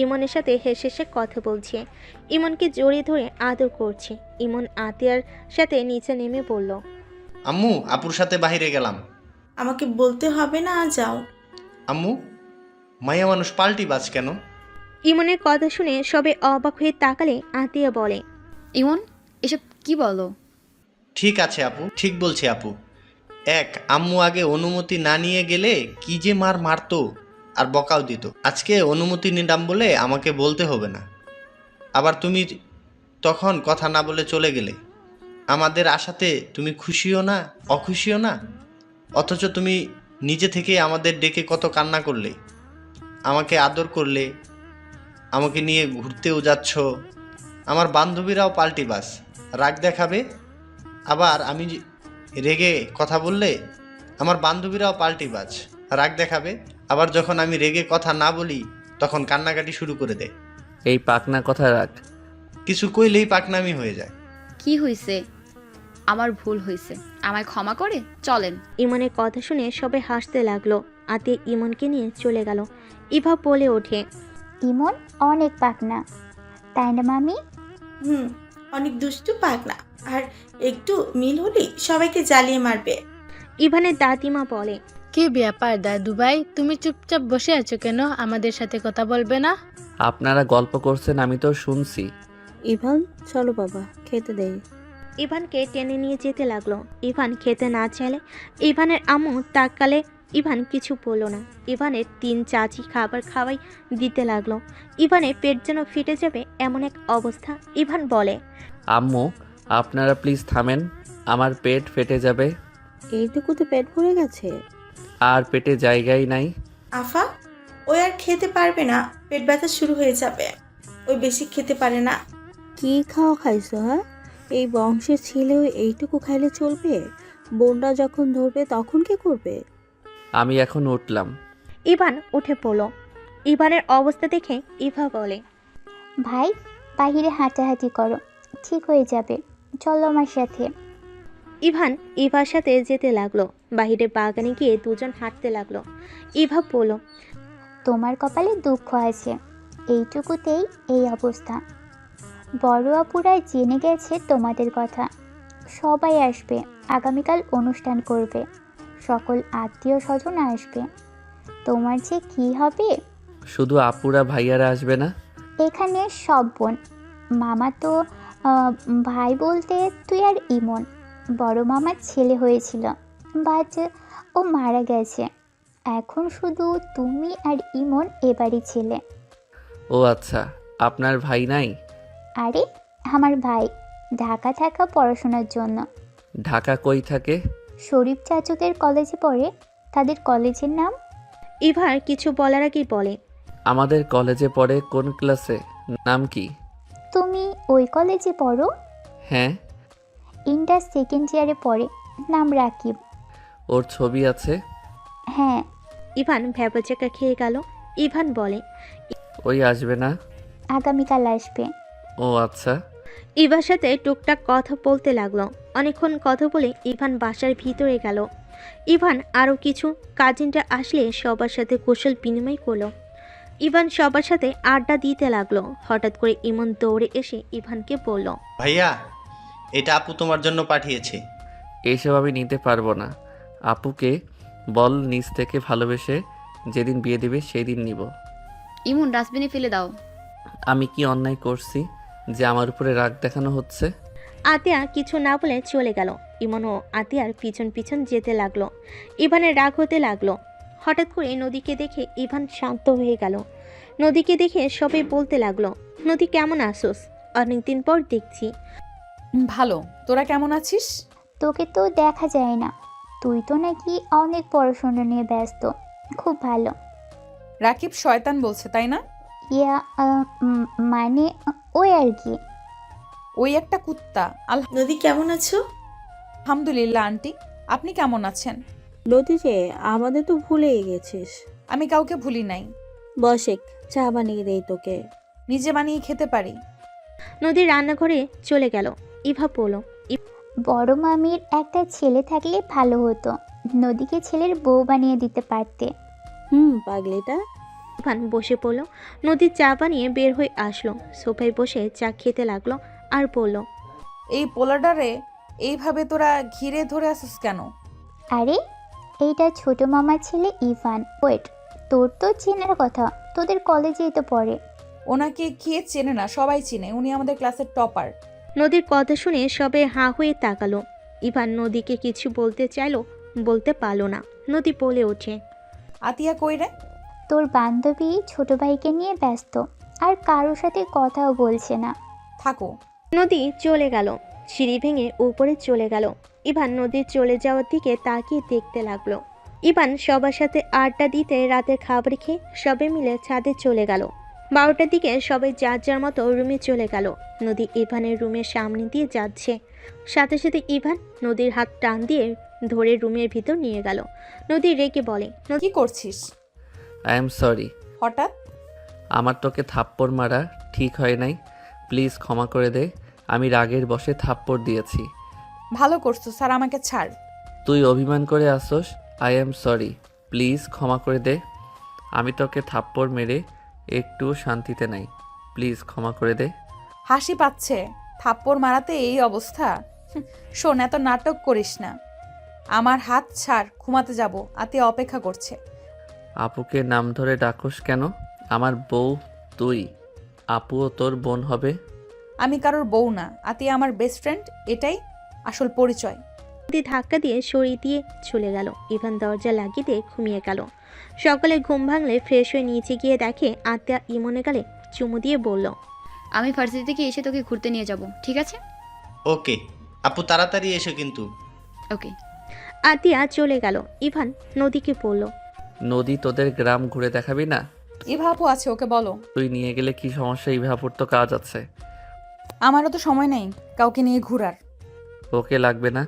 ইমনের সাথে হেসে হেসে কথা বলছে। ইমনকে জড়িয়ে ধরে আদর করছে। ইমন আতিয়ার সাথে নিচে নেমে বলল, আম্মু, আপুর সাথে বাইরে গেলাম। আমাকে বলতে হবে না, যাও। আম্মু, মায়া মানুষ পাল্টি বাজ কেন? ইমনের কথা শুনে সবে অবাক হয়ে তাকালে আতিয়া বলে, ইমন, এসব কি বলো? ঠিক আছে আপু, ঠিক বলছে আপু। আম্মু আগে অনুমতি না নিয়ে গেলে কি যে মারতো আর বকাও দিত। আজকে অনুমতি নিলাম বলে আমাকে বলতে হবে না। আবার তুমি তখন কথা না বলে চলে গেলে। আমাদের আশাতে তুমি খুশিও না অখুশিও না, অথচ তুমি নিজে থেকে আমাদের ডেকে কত কান্না করলে, আমাকে আদর করলে, আমাকে নিয়ে ঘুরতেও যাচ্ছ। আমার বান্ধবীরাও পাল্টি বাস, রাগ দেখাবে। আবার আমি রেগে কথা বললে আমার বান্ধবীরাও পাল্টি বাজ, রাগ দেখাবে। আবার যখন আমি রেগে কথা না বলি তখন কান্নাকাটি শুরু করে দেয়। এই পাকনা কথা রাখ। কিছু কইলেই পাকনামি হয়ে যায়। কি হইছে? আমার ভুল হইছে, আমায় ক্ষমা করে চলেন। ইমনের কথা শুনে সবাই হাসতে লাগলো। আতিয়া ইমনকে নিয়ে চলে গেল। ইভা বলে ওঠে, ইমন অনেক পাকনা, তাই না মামি? অনেক দুষ্টু পাগলা, আর একটু মিল হলেই সবাইকে জ্বালিয়ে মারবে। ইভানের দাদিমা বলে, কি ব্যাপার দাদু ভাই, তুমি চুপচাপ বসে আছো কেন? আমাদের সাথে কথা বলবে না? আপনারা গল্প করছেন, আমি তো শুনছি। ইভান চলো বাবা, খেতে দেই। ইভানকে টেনে নিয়ে যেতে লাগলো। ইভান খেতে না চাইলে ইভানের আম্মু তাকালে ইভান কিছু বলল না। ইভানের 3 চাচি খাবার খাওয়াই দিতে লাগলো। ইভানের পেট যেন ফেটে যাবে এমন এক অবস্থা। ইভান বলে, আম্মু আপনারা প্লিজ থামেন, আমার পেট ফেটে যাবে। এইটুকুতে পেট ভরে গেছে? আর পেটে জায়গাই নাই। আফা, ওই আর খেতে পারবে না, পেট ব্যথা শুরু হয়ে যাবে। ওই বেশি খেতে পারে না। কি খাওয়া খাইছো? হ্যাঁ, এই বংশের ছেলেও এইটুকু খাইলে চলবে? বোনরা যখন ধরবে তখন কি করবে? আমি এখন উঠলাম। ইভান উঠে পড়ল। ইভানের অবস্থা দেখে ইভা বলে, ভাই, বাহিরে হাঁটাহাঁটি করো, ঠিক হয়ে যাবে। চলো আমার সাথে। ইভান ইভার সাথে যেতে লাগলো। বাহিরে বাগানে গিয়ে দুজন হাঁটতে লাগলো। ইভা বলল, তোমার কপালে দুঃখ আছে, এইটুকুতেই এই অবস্থা। বড় আপুরা জেনে গেছে তোমাদের কথা, সবাই আসবে। আগামীকাল অনুষ্ঠান করবে, সকল আত্মীয় স্বজন আসবে। তোমার যে কি হবে। শুধু আপুরা ভাইয়ারা আসবে না? এখানে সব বোন, মামা তো ভাই বলতে তুই আর ইমন। বড় মামার ছেলে হয়েছিল, বাট ও মারা গেছে। এখন শুধু তুমি আর ইমন এবারই ছেলে। ও আচ্ছা, আপনার ভাই নাই? আরে আমার ভাই ঢাকা থাকা পড়াশোনার জন্য। ঢাকা কই থাকে? শরীফ চাচুদের কলেজে পড়ে। তাদের কলেজের নাম? ইভার কিছু বলার আগেই বলে, আমাদের কলেজে পড়ে। কোন ক্লাসে? নাম কি? তুমি ওই কলেজে পড়ো? হ্যাঁ। ইন্টার সেকেন্ড ইয়ারে পড়ে, নাম রাকিব। ওর ছবি আছে? হ্যাঁ। ইভান ভ্যাবাচাকা খেয়ে গেল। ইভান বলে, ওই আসবে না? আগামীকাল আসবে। ও আচ্ছা। ইভার সাথে টুকটাক কথা বলতে লাগলো। অনেকক্ষণ কথা বলে ইভান বাসার ভিতরে গেল। ইভান আরও কিছু কাজিনরা আসলে সবার সাথে কুশল বিনিময় করলো। ইভান সবার সাথে আড্ডা দিতে লাগলো। হঠাৎ করে ইমন দৌড়ে এসে ইভানকে বলল, ভাইয়া, এটা আপু তোমার জন্য পাঠিয়েছে। এইসব আমি নিতে পারবো না। আপুকে বল নিজ থেকে ভালোবেসে যেদিন বিয়ে দিবে সেই দিন নিব। ইমন, ডাস্টবিনে ফেলে দাও। আমি কি অন্যায় করছি যে আমার উপরে রাগ দেখানো হচ্ছে? আতিয়া কিছু না বলে চলে গেল। ইমনও আতিয়ার পিছন পিছন যেতে লাগলো। ইভানের রাগ হতে লাগলো। হঠাৎ করে নদীকে দেখে ইভান শান্ত হয়ে গেল। নদীকে দেখে সবাই বলতে লাগলো, নদী কেমন আসোস? অনেকদিন পর দেখছি। ভালো, তোরা কেমন আছিস? তোকে তো দেখা যায় না, তুই তো নাকি অনেক পড়াশোনা নিয়ে ব্যস্ত। খুব ভালো। রাকিব শয়তান বলছে, তাই না? ইয়া মানে ওই আর কি। ওই একটা কুত্তা। নদী কেমন আছো? আলহামদুলিল্লাহ আন্টি, আপনি কেমন আছেন? নদী যে, আমাদের তো ভুলেই গেছিস। আমি কাউকে ভুলি নাই। বসেক, চা বানিয়ে দেই তোকে। নিজে বানিয়ে খেতে পারি। নদী রান্নাঘরে চলে গেল। ইভা বলল, বড় মামির একটা ছেলে থাকলে ভালো হতো, নদীকে ছেলের বউ বানিয়ে দিতে পারতে। পাগলিটা। ইভান বসে পড়ল। নদী চা বানিয়ে বের হয়ে আসলো। সোফায় বসে চা খেতে লাগলো আর বলল, এই পোলাডারে এইভাবে তোরা ঘিরে ধরে আসিস কেন? আরে এইটা ছোট মামার ছেলে ইভান। ওয়েট, তোর তো চেনার কথা, তোদের কলেজেই তো পড়ে। ওনাকে কে চেনে না? সবাই চিনে, উনি আমাদের ক্লাসের টপার। নদীর কথা শুনে সবে হাঁ হয়ে তাকালো। ইভান নদীকে কিছু বলতে চাইলো, বলতে পারলো না। নদী বলে ওঠে, আতিয়া কই রে? তোর বান্ধবী ছোট ভাইকে নিয়ে ব্যস্ত, আর কারোর সাথে কথাও বলছে না। থাকো। নদী চলে গেল, সিঁড়ি ভেঙে উপরে চলে গেল। ইভান নদীর চলে যাওয়ার দিকে তাকিয়ে দেখতে লাগলো। ইভান সবার সাথে আড্ডা দিতে রাতের খাবার খেয়ে সবাই মিলে ছাদে চলে গেল। 12টার দিকে সবাই যার যার মতো রুমে চলে গেল। নদী ইভানের রুমের সামনে দিয়ে যাচ্ছে, সাথে সাথে ইভান নদীর হাত টান দিয়ে ধরে রুমের ভিতর নিয়ে গেল। নদী রেগে বলে, কি করছিস? I am sorry. হঠাৎ? আমার তোকে থাপ্পড় মারা ঠিক হয় নাই, প্লিজ ক্ষমা করে দে। আমি রাগের বশে থাপ্পড় দিয়েছি। ভালো করছো স্যার, আমাকে ছাড়। তুই অভিমান করে আসোস। আই এম সরি, প্লিজ ক্ষমা করে দে। আমি তোকে থাপ্পড় মেরে একটু শান্তিতে নাই, প্লিজ ক্ষমা করে দে। হাসি পাচ্ছে, থাপ্পড় মারাতে এই অবস্থা? শোন, এত নাটক করিস না। আমার হাত ছাড়, ঘুমাতে যাব, আতিয়া অপেক্ষা করছে। আপুকে নাম ধরে ডাকোস কেন? আমার বউ তুই, আপুও তোর বোন হবে। আমি কারোর বউ না, আতিয়া আমার বেস্ট ফ্রেন্ড, এটাই আসল পরিচয়। নদী ধাক্কা দিয়ে সরিয়ে দিয়ে চলে গেল। ইভান দরজা লাগিয়ে দিয়ে ঘুমিয়ে গেল। সকালে ঘুম ভাঙলে ফ্রেশ হয়ে নিচে গিয়ে দেখে আত্মা ইমনে গালে চুমু দিয়ে বলল, আমি ভার্সিটি থেকে এসে তোকে ঘুরতে নিয়ে যাব, ঠিক আছে? ওকে আপু, তাড়াতাড়ি এসো কিন্তু। ওকে। আতিয়া চলে গেল। ইভান নদীকে বলল, নদী তোদের গ্রাম ঘুরে দেখাবি না? ইভা আপু আছে, ওকে বলো। তুই নিয়ে গেলে কি সমস্যা? ইভাপুর তো কাজ আছে। আমারও তো সময় নেই কাউকে নিয়ে ঘোরার। ওকে লাগবে না,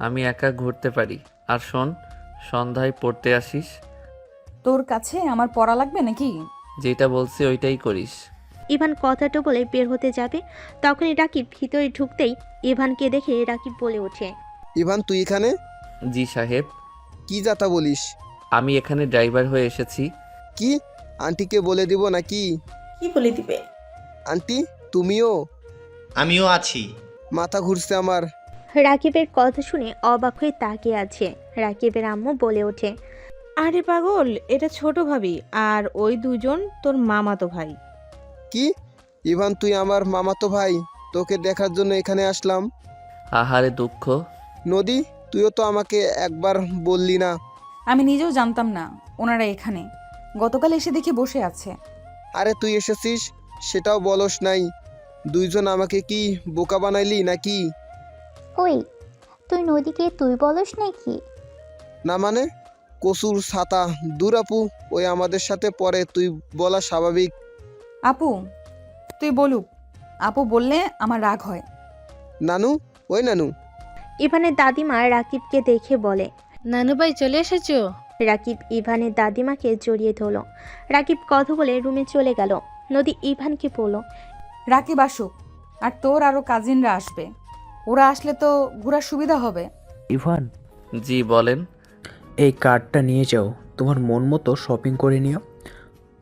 আমি একা ঘুরতে পারি। আর শোন, সন্ধ্যায় পড়তে আসিস। তোর কাছে আমার পড়া লাগবে নাকি? যেটা বলছি ওইটাই করিস। ইভান কথাটা বলে বের হতে যাবে, তখনই রাকিব ভিতরে ঢুকতেই ইভানকে দেখে রাকিব বলে ওঠে, ইভান তুই এখানে? জি সাহেব। কি যাতা বলিস? আমি এখানে ড্রাইভার হয়ে এসেছি। কি? আন্টিকে বলে দিব নাকি? কি বলে দিবে? আন্টি তুমিও? আমিও আছি। মাথা ঘুরছে আমার। রাকিবের কথা শুনে অবাক হয়ে তাকিয়ে আছে। রাকিবের আম্মু বলে ওঠে, আরে পাগল, এটা ছোট ভাবি, আর ওই দুজন তোর মামাতো ভাই। কি? ইভান তুই আমার মামাতো ভাই? তোকে দেখার জন্য এখানে আসলাম। আহারে দুঃখ। নদী তুইও তো আমাকে একবার বললি না। আমি নিজেও জানতাম না ওনারা এখানে। গতকাল এসে দেখি বসে আছে। আরে তুই এসেছিস সেটাও বলস নাই। দুইজন আমাকে কি বোকা বানাইলি নাকি? ওই, তুই নদীকে তুই বলস নাকি? না মানে? কসুর ছাতা দূর আপু, ওই আমাদের সাথে পরে তুই বলা স্বাভাবিক। আপু তুই বলুক, আপু বললে আমার রাগ হয়। নানু, ওই নানু। ইভানের দাদিমা রাকিবকে দেখে বলে, নানু ভাই চলে এসেছো? রাকিব ইভানের দাদিমাকে জড়িয়ে ধরল। রাকিব কথা বলে রুমে চলে গেল। নদী ইভানকে বলল, রাকিব আসুক, আর তোর আরো কাজিনরা আসবে। ওরা আসলে তো ঘোরার সুবিধা হবে। ইভান, জি বলেন। এই কার্ডটা নিয়ে যাও, তোমার মন মতো শপিং করে নিও,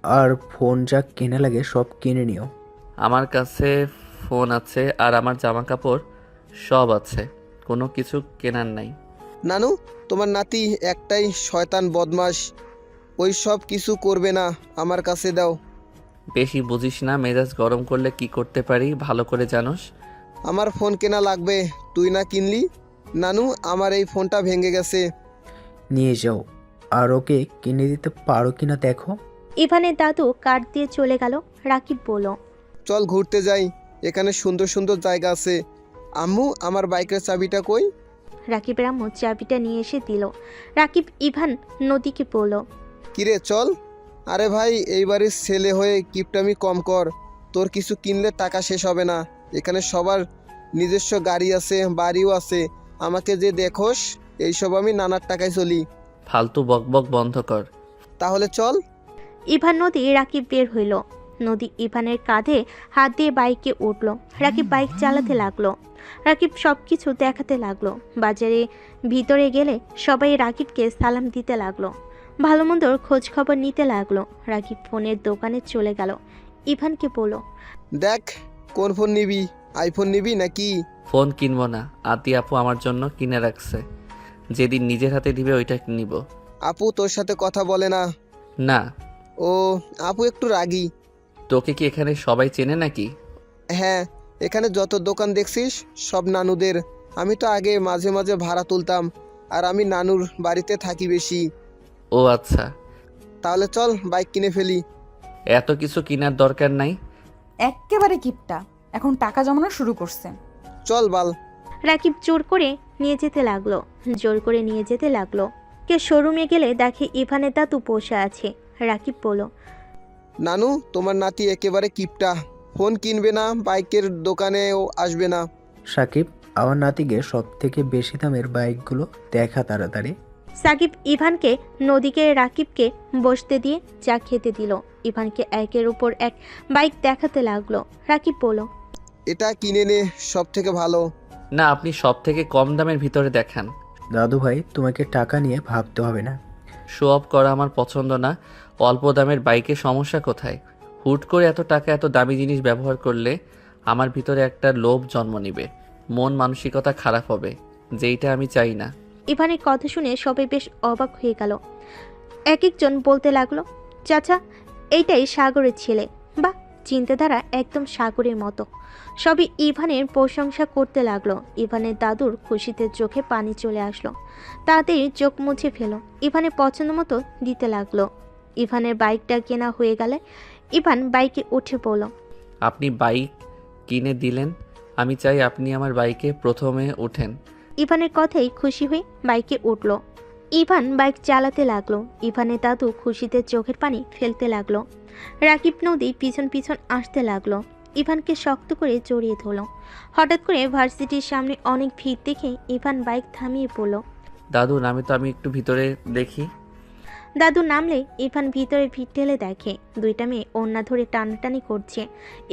আর ফোন যা কেনা লাগে সব কিনে নিও। আমার কাছে ফোন আছে আর আমার জামা কাপড় সব আছে, কোনো কিছু কেনার নাই। নানু, তোমার নাতি একটাই শয়তান বদমাস, ওই সব কিছু করবে না, আমার কাছে দাও। বেশি বুঝিস না, মেজাজ গরম করলে কি করতে পারি ভালো করে জানোস। আমার ফোন কেনা লাগবে, তুই না কিনলি? নানু, আমার এই ফোনটা ভেঙে গেছে। নিয়ে যাও, আর ওকে কিনে দিতে পারো কিনা দেখো। ইভানের দাদু কার্ড দিয়ে চলে গেল। রাকিব বলল, চল ঘুরতে যাই, এখানে সুন্দর সুন্দর জায়গা আছে। আম্মু, আমার বাইকের চাবিটা কই? রাকিবের আম্মু চাবিটা নিয়ে এসে দিল। রাকিব ইভান নদীকে বলল, কিরে চল। আরে ভাই, এই বাড়ির ছেলে হয়ে কিপটামি কম কর। তোর কিছু কিনলে টাকা শেষ হবে না। এখানে সবার নিজস্ব গাড়ি আছে, বাড়িও আছে। আমাকে যে দেখোস, এইসব আমি নানার টাকায় চলি। ফালতু বকবক বন্ধ কর। তাহলে চল। ইভান নদী রাকিব বের হইল। নদী ইভানের কাঁধে হাত দিয়ে বাইকে উঠল। রাকিব বাইক চালাতে লাগলো। রাকিব সব কিছু দেখাতে লাগলো। বাজারে ভিতরে গেলে সবাই রাকিবকে সালাম দিতে লাগলো, ভালো মন্দর খোঁজ খবর নিতে লাগলো। রাকিব ফোনের দোকানে চলে গেল। ইভানকে বলল, দেখ কোন ফোন নিবি, আইফোন নিবি নাকি? ফোন কিনবো না, আতি আপু আমার জন্য কিনে রাখছে, যেদিন নিজের হাতে দিবে ওইটা নিব। আপু তোর সাথে কথা বলে না? না। ও, আপু একটু রাগী। তোকে কি এখানে সবাই চেনে নাকি? হ্যাঁ, এখানে যত দোকান দেখছিস সব নানুদের। আমি তো আগে মাঝে মাঝে ভাড়া তুলতাম, আর আমি নানুর বাড়িতে থাকি বেশি। ও আচ্ছা, তাহলে চল বাইক কিনে ফেলি। এত কিছু কেনার দরকার নাই। এক্কেবারে কিপটা, এখন টাকা জমানো শুরু করছে। চল বাল। রাকিব জোর করে নিয়ে যেতে লাগলো। কে শোরুমে গেলে দেখে ইভানের দাদু বসে আছে। রাকিব বলল, নানু, তোমার নাতি একেবারে কিপটা, ফোন কিনবে না, বাইকের দোকানেও আসবে না। সাকিব, আমার নাতিকে সব থেকে বেশি দামের বাইকগুলো দেখা তাড়াতাড়ি। সাকিব ইভানকে নদীকে রাকিবকে বসতে দিয়ে চা খেতে দিল। ইভানকে একের উপর এক বাইক দেখাতে লাগলো। রাকিব বলল, এটা কিনে নে, সব থেকে ভালো। না, আপনি সব থেকে কম দামের ভিতরে দেখান। দাদু ভাই, তোমাকে টাকা নিয়ে ভাবতে হবে না। শো অফ করা আমার পছন্দ না। অল্প দামের বাইকে সমস্যা কোথায়? হুট করে এত টাকা এত দামি জিনিস ব্যবহার করলে আমার ভিতরে একটা লোভ জন্ম নিবে, মন মানসিকতা খারাপ হবে, যেইটা আমি চাই না। ইভানের কথা শুনে সবাই বেশ অবাক হয়ে গেল। এক একজন বলতে লাগলো, চাচা, এইটাই সাগরের ছেলে। বা চিন্তাধারা একদম সাগরের মতো। সবই ইভানের প্রশংসা করতে লাগলো। ইভানের দাদুর খুশিতে চোখে পানি চলে আসলো। তাড়াতাড়ি চোখ মুছে ফেলো। ইভানের পছন্দ মতো দিতে লাগলো। ইভানের বাইকটা কেনা হয়ে গেলে ইভান বাইকে উঠে পড়ল। আপনি বাইক কিনে দিলেন, আমি চাই আপনি আমার বাইকে প্রথমে ওঠেন। ইভানের কথাই খুশি হয়ে বাইকে উঠল। ইভান বাইক চালাতে লাগলো। ইভানের দাদু খুশিতে চোখের পানি ফেলতে লাগলো। রাকিব নদী পিছন পিছন আসতে লাগলো। ইভানকে শক্ত করে জড়িয়ে ধরল। হঠাৎ করে ভার্সিটির সামনে অনেক ভিড় দেখে ইভান বাইক থামিয়ে পড়ল। দাদু নামে তো, আমি একটু ভিতরে দেখি। দাদু নামলে ইভান ভিতরে ভিড় ঠেলে দেখে দুইটা মেয়ে ওড়না ধরে টানাটানি করছে।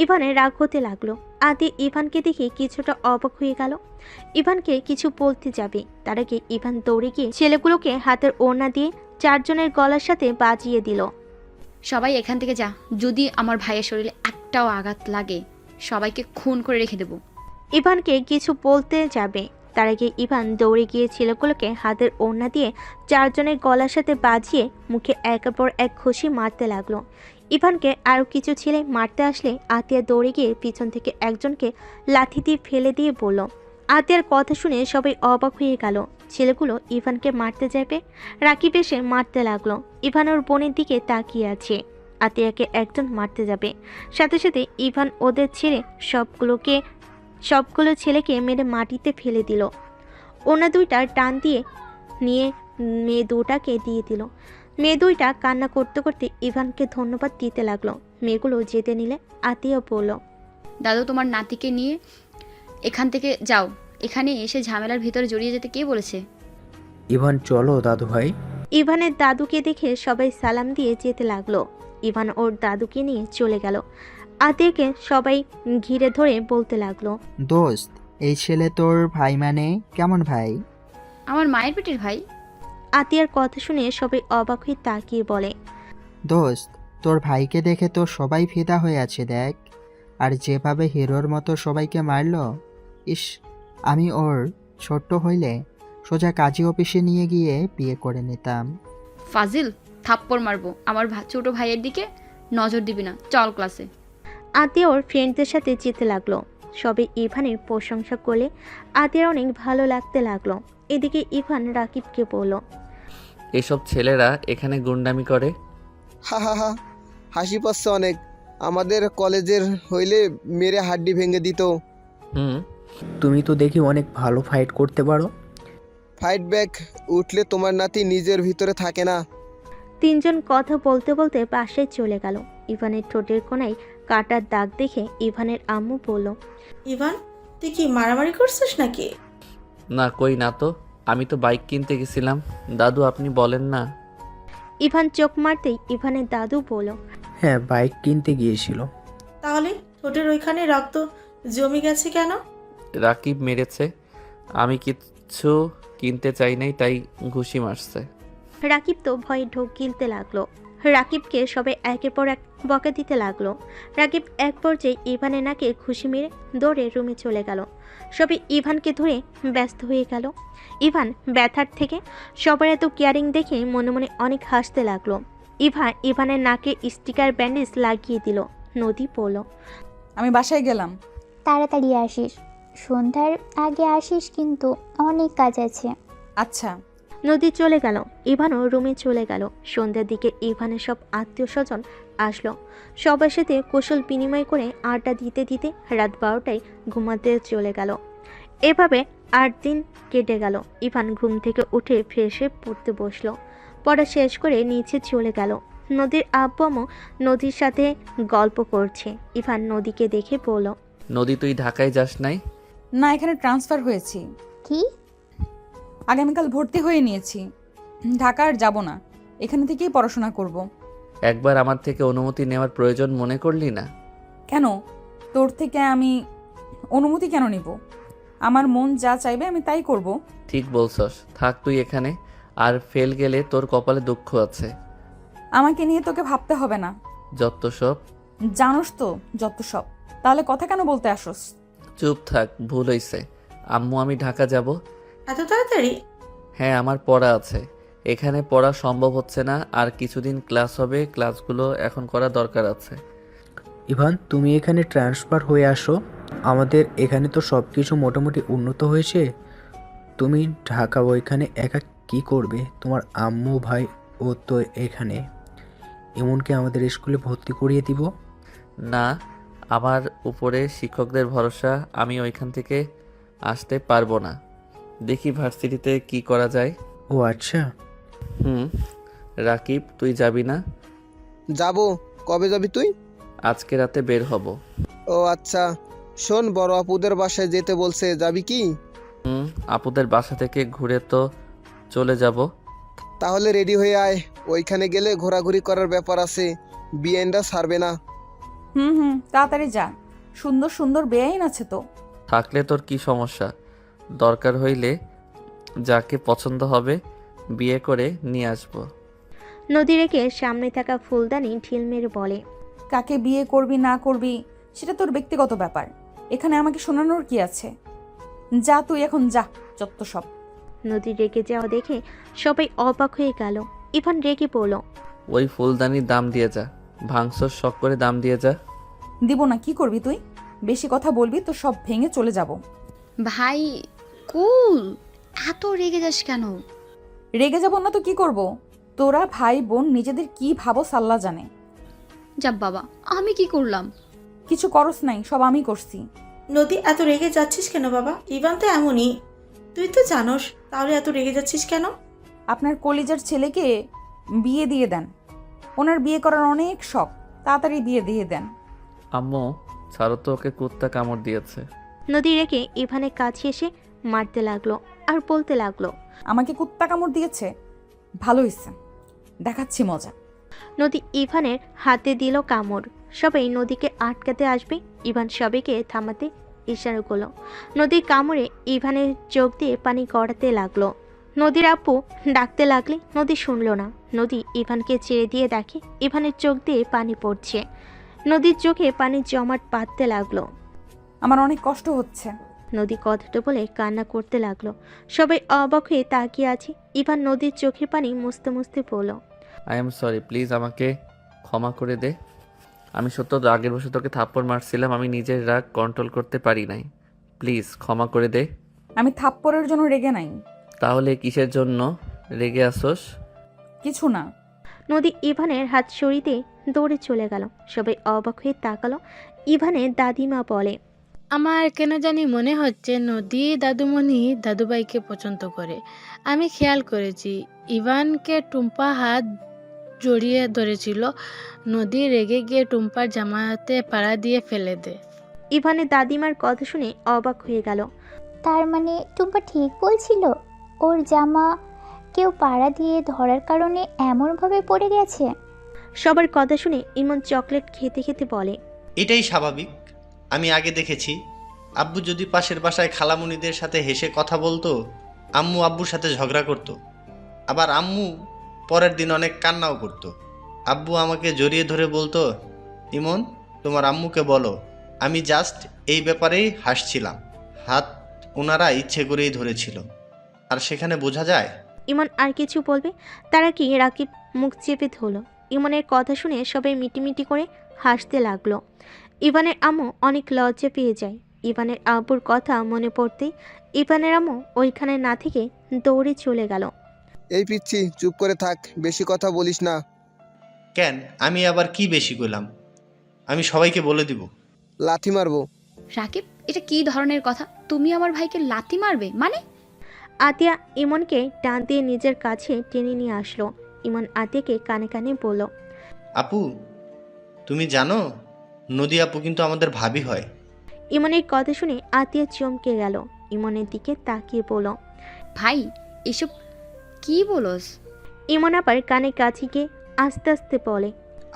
ইভানের রাগ হতে লাগলো। আদি ইভানকে দেখে কিছুটা অবাক হয়ে গেল। ইভানকে কিছু বলতে যাবে, তার আগে ইভান দৌড়ে গিয়ে ছেলেগুলোকে হাতের ওড়না দিয়ে চারজনের গলার সাথে বাজিয়ে দিল। সবাই এখান থেকে যা, যদি আমার ভাইয়ের শরীরে একটাও আঘাত লাগে সবাইকে খুন করে রেখে দেবো। ইভানকে কিছু বলতে যাবে, তার আগে ইভান দৌড়ে গিয়ে ছেলেগুলোকে হাতের ওড়না দিয়ে চারজনের গলার সাথে বাজিয়ে মুখে একের পর এক ঘুষি মারতে লাগলো। ইভানকে আরও কিছু ছেলে মারতে আসলে আতিয়া দৌড়ে গিয়ে পিছন থেকে একজনকে লাথি দিয়ে ফেলে দিয়ে বলল। আতিয়ার কথা শুনে সবাই অবাক হয়ে গেল। ছেলেগুলো ইভানকে মারতে যাবে, রাকিব এসে মারতে লাগলো। ইভান ওর বোনের দিকে তাকিয়ে আছে। আতিয়াকে একজন মারতে যাবে, সাথে সাথে ইভান ওদের ছেড়ে সবগুলো ছেলেকে মেরে মাটিতে ফেলে দিল। ওনা দুইটা টান দিয়ে নিয়ে মেয়ে দুটাকে দিয়ে দিল। মেয়ে দুইটা কান্না করতে করতে ইভানকে ধন্যবাদ দিতে লাগলো। মেয়েগুলো যেতে নিলে আতিয়া বলল, দাদু, তোমার নাতিকে নিয়ে এখান থেকে যাও। এখানে এসে ঝামেলার ভিতরে জড়িয়ে যেতে কে বলেছে? ইভান, চলো দাদু ভাই। ইভানের দাদুকে দেখে সবাই সালাম দিয়ে যেতে লাগলো। ইভান ওর দাদুকে নিয়ে চলে গেল। আতিয়াকে সবাই ঘিরে ধরে বলতে লাগলো, দোস্ত, এই ছেলে তোর ভাই মানে কেমন ভাই? আমার মায়ের পেটের ভাই। আতিয়ার কথা শুনে সবাই অবাক হয়ে তাকিয়ে বলে, দোস্ত, তোর ভাইকে দেখে তো সবাই ফিদা হয়ে আছে দেখ। আর যেভাবে হিরোর মতো সবাইকে মারলো, ইস, আমি ওর ছোট্ট হইলে সোজা কাজী অফিসে নিয়ে গিয়ে বিয়ে করে নিতাম। ফাজিল, থাপ্পড় মারবো। আমার ছোট ভাইয়ের দিকে নজর দিবি না, চল ক্লাসে। আতিয়া ওর ফ্রেন্ডদের সাথে যেতে লাগলো। সবে ইভানের প্রশংসা করলে আতিয়ার অনেক ভালো লাগতে লাগলো। এদিকে ইভান রাকিবকে বলল, এসব ছেলেরা এখানে গুন্ডামি করে। হা হা হা, হাসি পাচ্ছে অনেক। আমাদের কলেজের হইলে মেরে হাড্ডি ভেঙে দিত। তুমি তো দেখি অনেক ভালো ফাইট করতে পারো। ফাইট ব্যাক উঠলে তোমার নাতি নিজের ভিতরে থাকে না। তিনজন কথা বলতে বলতে পাশে চলে গেল। ইভানের ঠোঁটের কোণায় কাটার দাগ দেখে ইভানের আম্মু বলল, ইভান, তুই কি মারামারি করছিস নাকি? না, কই না তো, আমি তো বাইক কিনতে গেছিলাম। দাদু আপনি বলেন না। ইভান চোখ মারতেই ইভানের দাদু বলল, হ্যাঁ, বাইক কিনতে গিয়েছিল। তাহলে ঠোঁটের ওইখানে রক্ত জমে গেছে কেন? রাকিব মেরেছে, আমি কিচ্ছু কিনতে চাই নাই, তাই ঘুষি মারছে। রাকিব তো ভয়ে ঢোক গিলতে লাগলো। রাকিবকে সবাই একের পর এক বকা দিতে লাগলো। রাকিব এক পর্যায়ে ইভানের নাকে ঘুষি মেরে দৌড়ে রুমে চলে গেল। সবাই ইভানকে ধরে ব্যস্ত হয়ে গেল। ইভান ব্যথার থেকে সবার এত কেয়ারিং দেখে মনে মনে অনেক হাসতে লাগলো। ইভানের নাকে স্টিকার ব্যান্ডেজ লাগিয়ে দিল। নদী পড়ল, আমি বাসায় গেলাম। তাড়াতাড়ি আসিস, সন্ধ্যার আগে আসিস, কিন্তু অনেক কাজ আছে। আচ্ছা, নদী চলে গেল, ইভানও রুমে চলে গেল। সন্ধ্যার দিকে ইভানের সব আত্মীয় স্বজন আসলো। সবার সাথে কুশল বিনিময় করে আড্ডা দিতে দিতে রাত 12টায় ঘুমাতে চলে গেল। এভাবে 8 দিন কেটে গেল। ইভান ঘুম থেকে উঠে ফ্রেশ হয়ে পড়তে বসলো। পড়া শেষ করে নিচে চলে গেল। নদীর আব্বু আম্মু নদীর সাথে গল্প করছে। ইভান নদীকে দেখে বলল, নদী তুই ঢাকায় যাস নাই? না, এখানে ট্রান্সফার হয়েছি। কি? আগামীকাল ভর্তি হয়ে নিয়েছি। ঢাকা আর যাব না, এখানে থেকেই পড়াশোনা করব। একবার আমার থেকে অনুমতি নেওয়ার প্রয়োজন মনে করলি না? কেন? তোর থেকে আমি অনুমতি কেন নিব? আমার মন যা চাইবে আমি তাই করব। ঠিক বলছস, থাক তুই এখানে। আর ফেল গেলে তোর কপালে দুঃখ আছে। আমাকে নিয়ে তোকে ভাবতে হবে না। যত সব। জানোস তো যত সব। তাহলে কথা কেন বলতে আসোস? চুপ থাক, ভুল হইছে। আম্মু আমি ঢাকা যাব। এত তাড়াতাড়ি? হ্যাঁ, আমার পড়া আছে। এখানে পড়া সম্ভব হচ্ছে না। আর কিছুদিন ক্লাস হবে, ক্লাসগুলো এখন করা দরকার আছে। ইভান, তুমি এখানে ট্রান্সফার হয়ে আসো। আমাদের এখানে তো সব কিছু মোটামুটি উন্নত হয়েছে। তুমি ঢাকা ওইখানে একা কি করবে? তোমার আম্মু ভাই ও তো এখানে। এমনকি আমাদের স্কুলে ভর্তি করিয়ে দিব। না, আমার উপরে শিক্ষকদের ভরসা। আমি ওইখান থেকে আসতে পারবো না। দেখি ভার্সিটিতে কি করা যায়। ও আচ্ছা। রাকিব, তুই যাবি না? যাব। কবে যাবি তুই? আজকে রাতে বের হব। ও আচ্ছা। শোন, বড় আপুদের বাসায় যেতে বলছে, যাবি কি? আপুদের বাসা থেকে ঘুরে তো চলে যাব। তাহলে রেডি হয়ে আয়। ওইখানে গেলে ঘোরাঘুরি করার ব্যাপার আছে, বিয়েনটা ছাড়বে না। তাড়াতাড়ি যা। সুন্দর সুন্দর বেআইন আছে তো। থাকলে তোর কি সমস্যা? দরকার হইলে যাকে পছন্দ হবে বিয়ে করে নিয়ে আসবো। নদী রেখে সামনে থাকা ফুলদানি ঢিল মেরে বলে, কাকে বিয়ে করবি না করবি সেটা তোর ব্যক্তিগত ব্যাপার। এখানে আমাকে শোনানোর কি আছে? যা তুই এখন যা, যত সব। নদী রেগে যাওয়া দেখে সবাই অবাক হয়ে গেল। ইভান রেগে বলল, ওই ফুলদানির দাম দিয়ে যা। ভাঙছর শখ করে দাম দিয়ে যা। দিব না। কি করবি তুই? বেশি কথা বলবি তো সব ভেঙে চলে যাব। ভাই কুল, এত রেগে যাস কেন? রেগে যাব না তো কি করব? তোরা ভাই বোন নিজেদের কি ভাবো সাল্লা জানে। যা বাবা, আমি কি করলাম? কিছু করস নাই, সব আমি করছি। নদী, এত রেগে যাচ্ছিস কেন বাবা? ইভান তো এমনই, তুই তো জানোস। তাহলে এত রেগে যাচ্ছিস কেন? আপনার কলিজার ছেলেকে বিয়ে দিয়ে দেন। ওনার বিয়ে করার অনেক শখ, তাড়াতাড়ি বিয়ে দিয়ে দেন। আম্মু ছাড়ো তো, ওকে কুত্তা কামড় দিয়েছে। নদী রেখে ইভানের কাছে এসে মারতে লাগলো আর বলতে লাগলো, আমাকে কুত্তা কামড় দিয়েছে? ভালো হয়েছে, দেখাচ্ছি মজা। নদী ইভানের হাতে দিল কামড়। সবাই নদীকে আটকাতে আসবে। ইভান সবাইকে থামাতে ইশারা করলো। নদীর কামড়ে ইভানের চোখ দিয়ে পানি গড়াতে লাগলো। নদীর আপু ডাকতে লাগলে নদী শুনলো না। নদী ইভানকে ছেড়ে দিয়ে দেখে ইভানের চোখ দিয়ে পানি পড়ছে। নদীর চোখে পানি জমাট বাঁধতে লাগলো। আমার অনেক কষ্ট হচ্ছে। নদী কথাটা বলে কান্না করতে লাগলো। সবাই অবাক হয়ে তাকিয়ে আছে। ইভান নদীর চোখের পানি মুছতে মুছতে বলল, আই এম সরি, প্লিজ আমাকে ক্ষমা করে দে। আমি সত্য রাগের বসে তোকে থাপ্পড় মারছিলাম, আমি নিজের রাগ কন্ট্রোল করতে পারি নাই। প্লিজ ক্ষমা করে দে। আমি থাপ্পড়ের জন্য রেগে নাই। তাহলে কিসের জন্য রেগে আসোস? কিছু না। নদী ইভানের হাত সরিতে দৌড়ে চলে গেল। সবাই অবাক হয়ে তাকালো। ইভানের দাদিমা বলে, আমার কেন জানি মনে হচ্ছে নদী দাদুমণি দাদুভাইকে পছন্দ করে। আমি খেয়াল করেছি ইভানকে টুম্পা হাত জড়িয়ে ধরেছিল। নদী রেগে গিয়ে টুম্পার জামাতে পাড়া দিয়ে ফেলে দেয়। ইভানের দাদিমার কথা শুনে অবাক হয়ে গেল। তার মানে টুম্পা ঠিক বলছিল? ওর জামা কেউ পাড়া দিয়ে ধরার কারণে এমনভাবে পড়ে গেছে? সবার কথা শুনে ইমন চকলেট খেতে খেতে বলে, এটাই স্বাভাবিক। আমি আগে দেখেছি আব্বু যদি পাশের বাসায় খালামুনিদের সাথে হেসে কথা বলতো, আম্মু আব্বুর সাথে ঝগড়া করতো। আবার আম্মু পরের দিন অনেক কান্নাও করতো। আব্বু আমাকে জড়িয়ে ধরে বলতো, ইমন তোমার আম্মুকে বলো। আমি জাস্ট এই ব্যাপারেই হাসছিলাম। হাত ওনারা ইচ্ছে করেই ধরেছিল। আর সেখানে বোঝা যায়। ইমন আর কিছু বলবে তারা কি রাকিব মুখ চেপে ধরল। ইমনের কথা শুনে সবাই মিটিমিটি করে হাসতে লাগলো। ইভানের আম্মু অনেক লজ্জা পেয়ে যায়। ইভানের আব্বুর কথা মনে পড়তেই ইভানের আম্মু ওইখানে না থেকে দৌড়ে চলে গেল। এই পিচ্ছি চুপ করে থাক, বেশি কথা বলিস না। কেন, আমি আবার কি বেশি করলাম? আমি সবাইকে বলে দিব। লাথি মারবো। রাকিব, এটা কি ধরনের কথা? তুমি আমার ভাইকে লাথি মারবে মানে? আতিয়া ইমনকে টান দিয়ে নিজের কাছে টেনে নিয়ে আসলো। ইমন আতিয়াকে কানে কানে বলল, আপু, তুমি জানো নদী আপু কিন্তু আমাদের ভাবি হয়। ইমনের কথা শুনে আতিয়া চমকে গেল। ইমনের দিকে তাকিয়ে বলল, ভাই এসব কি বলস? ইমন আবার কানে কাছে গিয়ে আস্তে আস্তে বলে,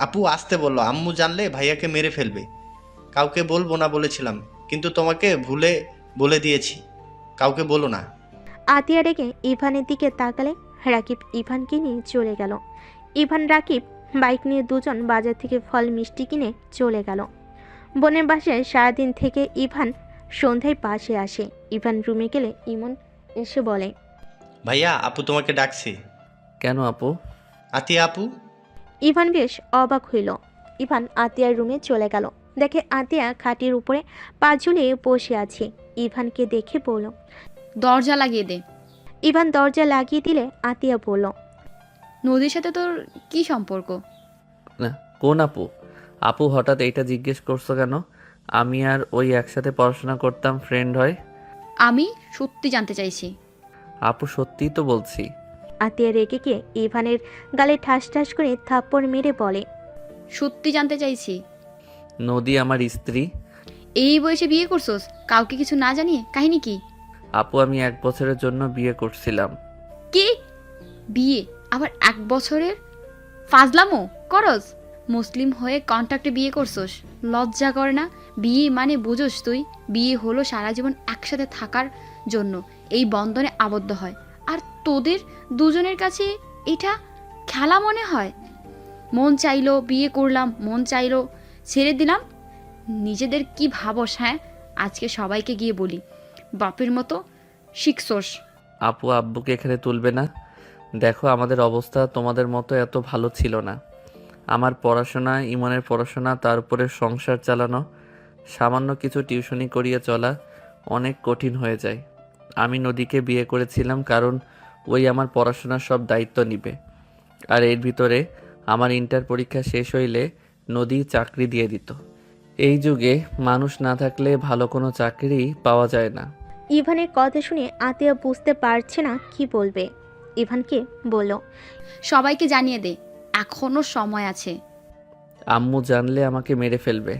আপু আসতে বললো, আম্মু জানলে ভাইয়াকে মেরে ফেলবে। কাউকে বলবো না বলেছিলাম, কিন্তু তোমাকে ভুলে বলে দিয়েছি, কাউকে বলো না। আতিয়া রেগে ইভানের দিকে তাকালে রাকিব ইভানকে নিয়ে চলে গেল। ইভান রাকিব বাইক নিয়ে দুজন বাজার থেকে ফল মিষ্টি কিনে চলে গেল। বোনের বাসায় সারাদিন থেকে ইভান সন্ধ্যায় পাশে আসে। ইভান রুমে গেলে ইমন এসে বলে, ভাইয়া আপু তোমাকে ডাকছে। কেন আপু? আতিয়া আপু। ইভান বেশ অবাক হইল। ইভান আতিয়ার রুমে চলে গেল। দেখে আতিয়া খাটের উপরে পা ঝুলিয়ে বসে আছে। ইভানকে দেখে বলল, দরজা লাগিয়ে দে। ইভান দরজা লাগিয়ে দিলে আতিয়া বলল, নদীর সাথে তোর কি সম্পর্ক? না, কোন আপু? আপু হঠাৎ এইটা জিজ্ঞেস করছো কেন? আমি আর ওই একসাথে পড়াশোনা করতাম, ফ্রেন্ড হয়। আমি সত্যি জানতে চাইছি। আপু সত্যিই তো বলছি। আতিয়া রেগে গিয়ে ইভানের গালে ঠাস ঠাস করে থাপ্পড় মেরে বলে, সত্যি জানতে চাইছি। নদী আমার স্ত্রী। এই বয়সে বিয়ে করছোস কাউকে কিছু না জানিয়ে? কাহিনী কি? আপু আমি 1 বছরের জন্য বিয়ে করছিলাম। কি বিয়ে? আবার 1 বছরের? ফাজলামো করস? মুসলিম হয়ে কন্ট্রাক্টে বিয়ে করছোস? লজ্জা করে না? বিয়ে মানে বুঝোস তুই? বিয়ে হলো সারা জীবন একসাথে থাকার জন্য, এই বন্ধনে আবদ্ধ হয়। আর তোদের দুজনের কাছে এটা খেলা মনে হয়? মন চাইলো বিয়ে করলাম, মন চাইলো ছেড়ে দিলাম। নিজেদের কি ভাবস? হ্যাঁ, আজকে সবাইকে গিয়ে বলি বাপের মতো শিখছোস। আপু আব্বুকে এখানে তুলবে না। দেখো আমাদের অবস্থা তোমাদের মতো এত ভালো ছিল না। আমার পড়াশোনা, ইমনের পড়াশোনা, তার উপরে সংসার চালানো, সামান্য কিছু টিউশনি করিয়ে চলা অনেক কঠিন হয়ে যায়। আমি নদীকে বিয়ে করেছিলাম কারণ ওই আমার পড়াশোনার সব দায়িত্ব নিবে। আর এর ভিতরে আমার ইন্টার পরীক্ষা শেষ হইলে নদী চাকরি দিয়ে দিত। এই যুগে মানুষ না থাকলে ভালো কোনো চাকরি পাওয়া যায় না। ইভানের কথা শুনে আতিয়া বুঝতে পারছে না কি বলবে। ইভানকে বলল, সবাইকে জানিয়ে দে, এখনো সময় আছে। আম্মু জানলে আমাকে মেরে ফেলবে।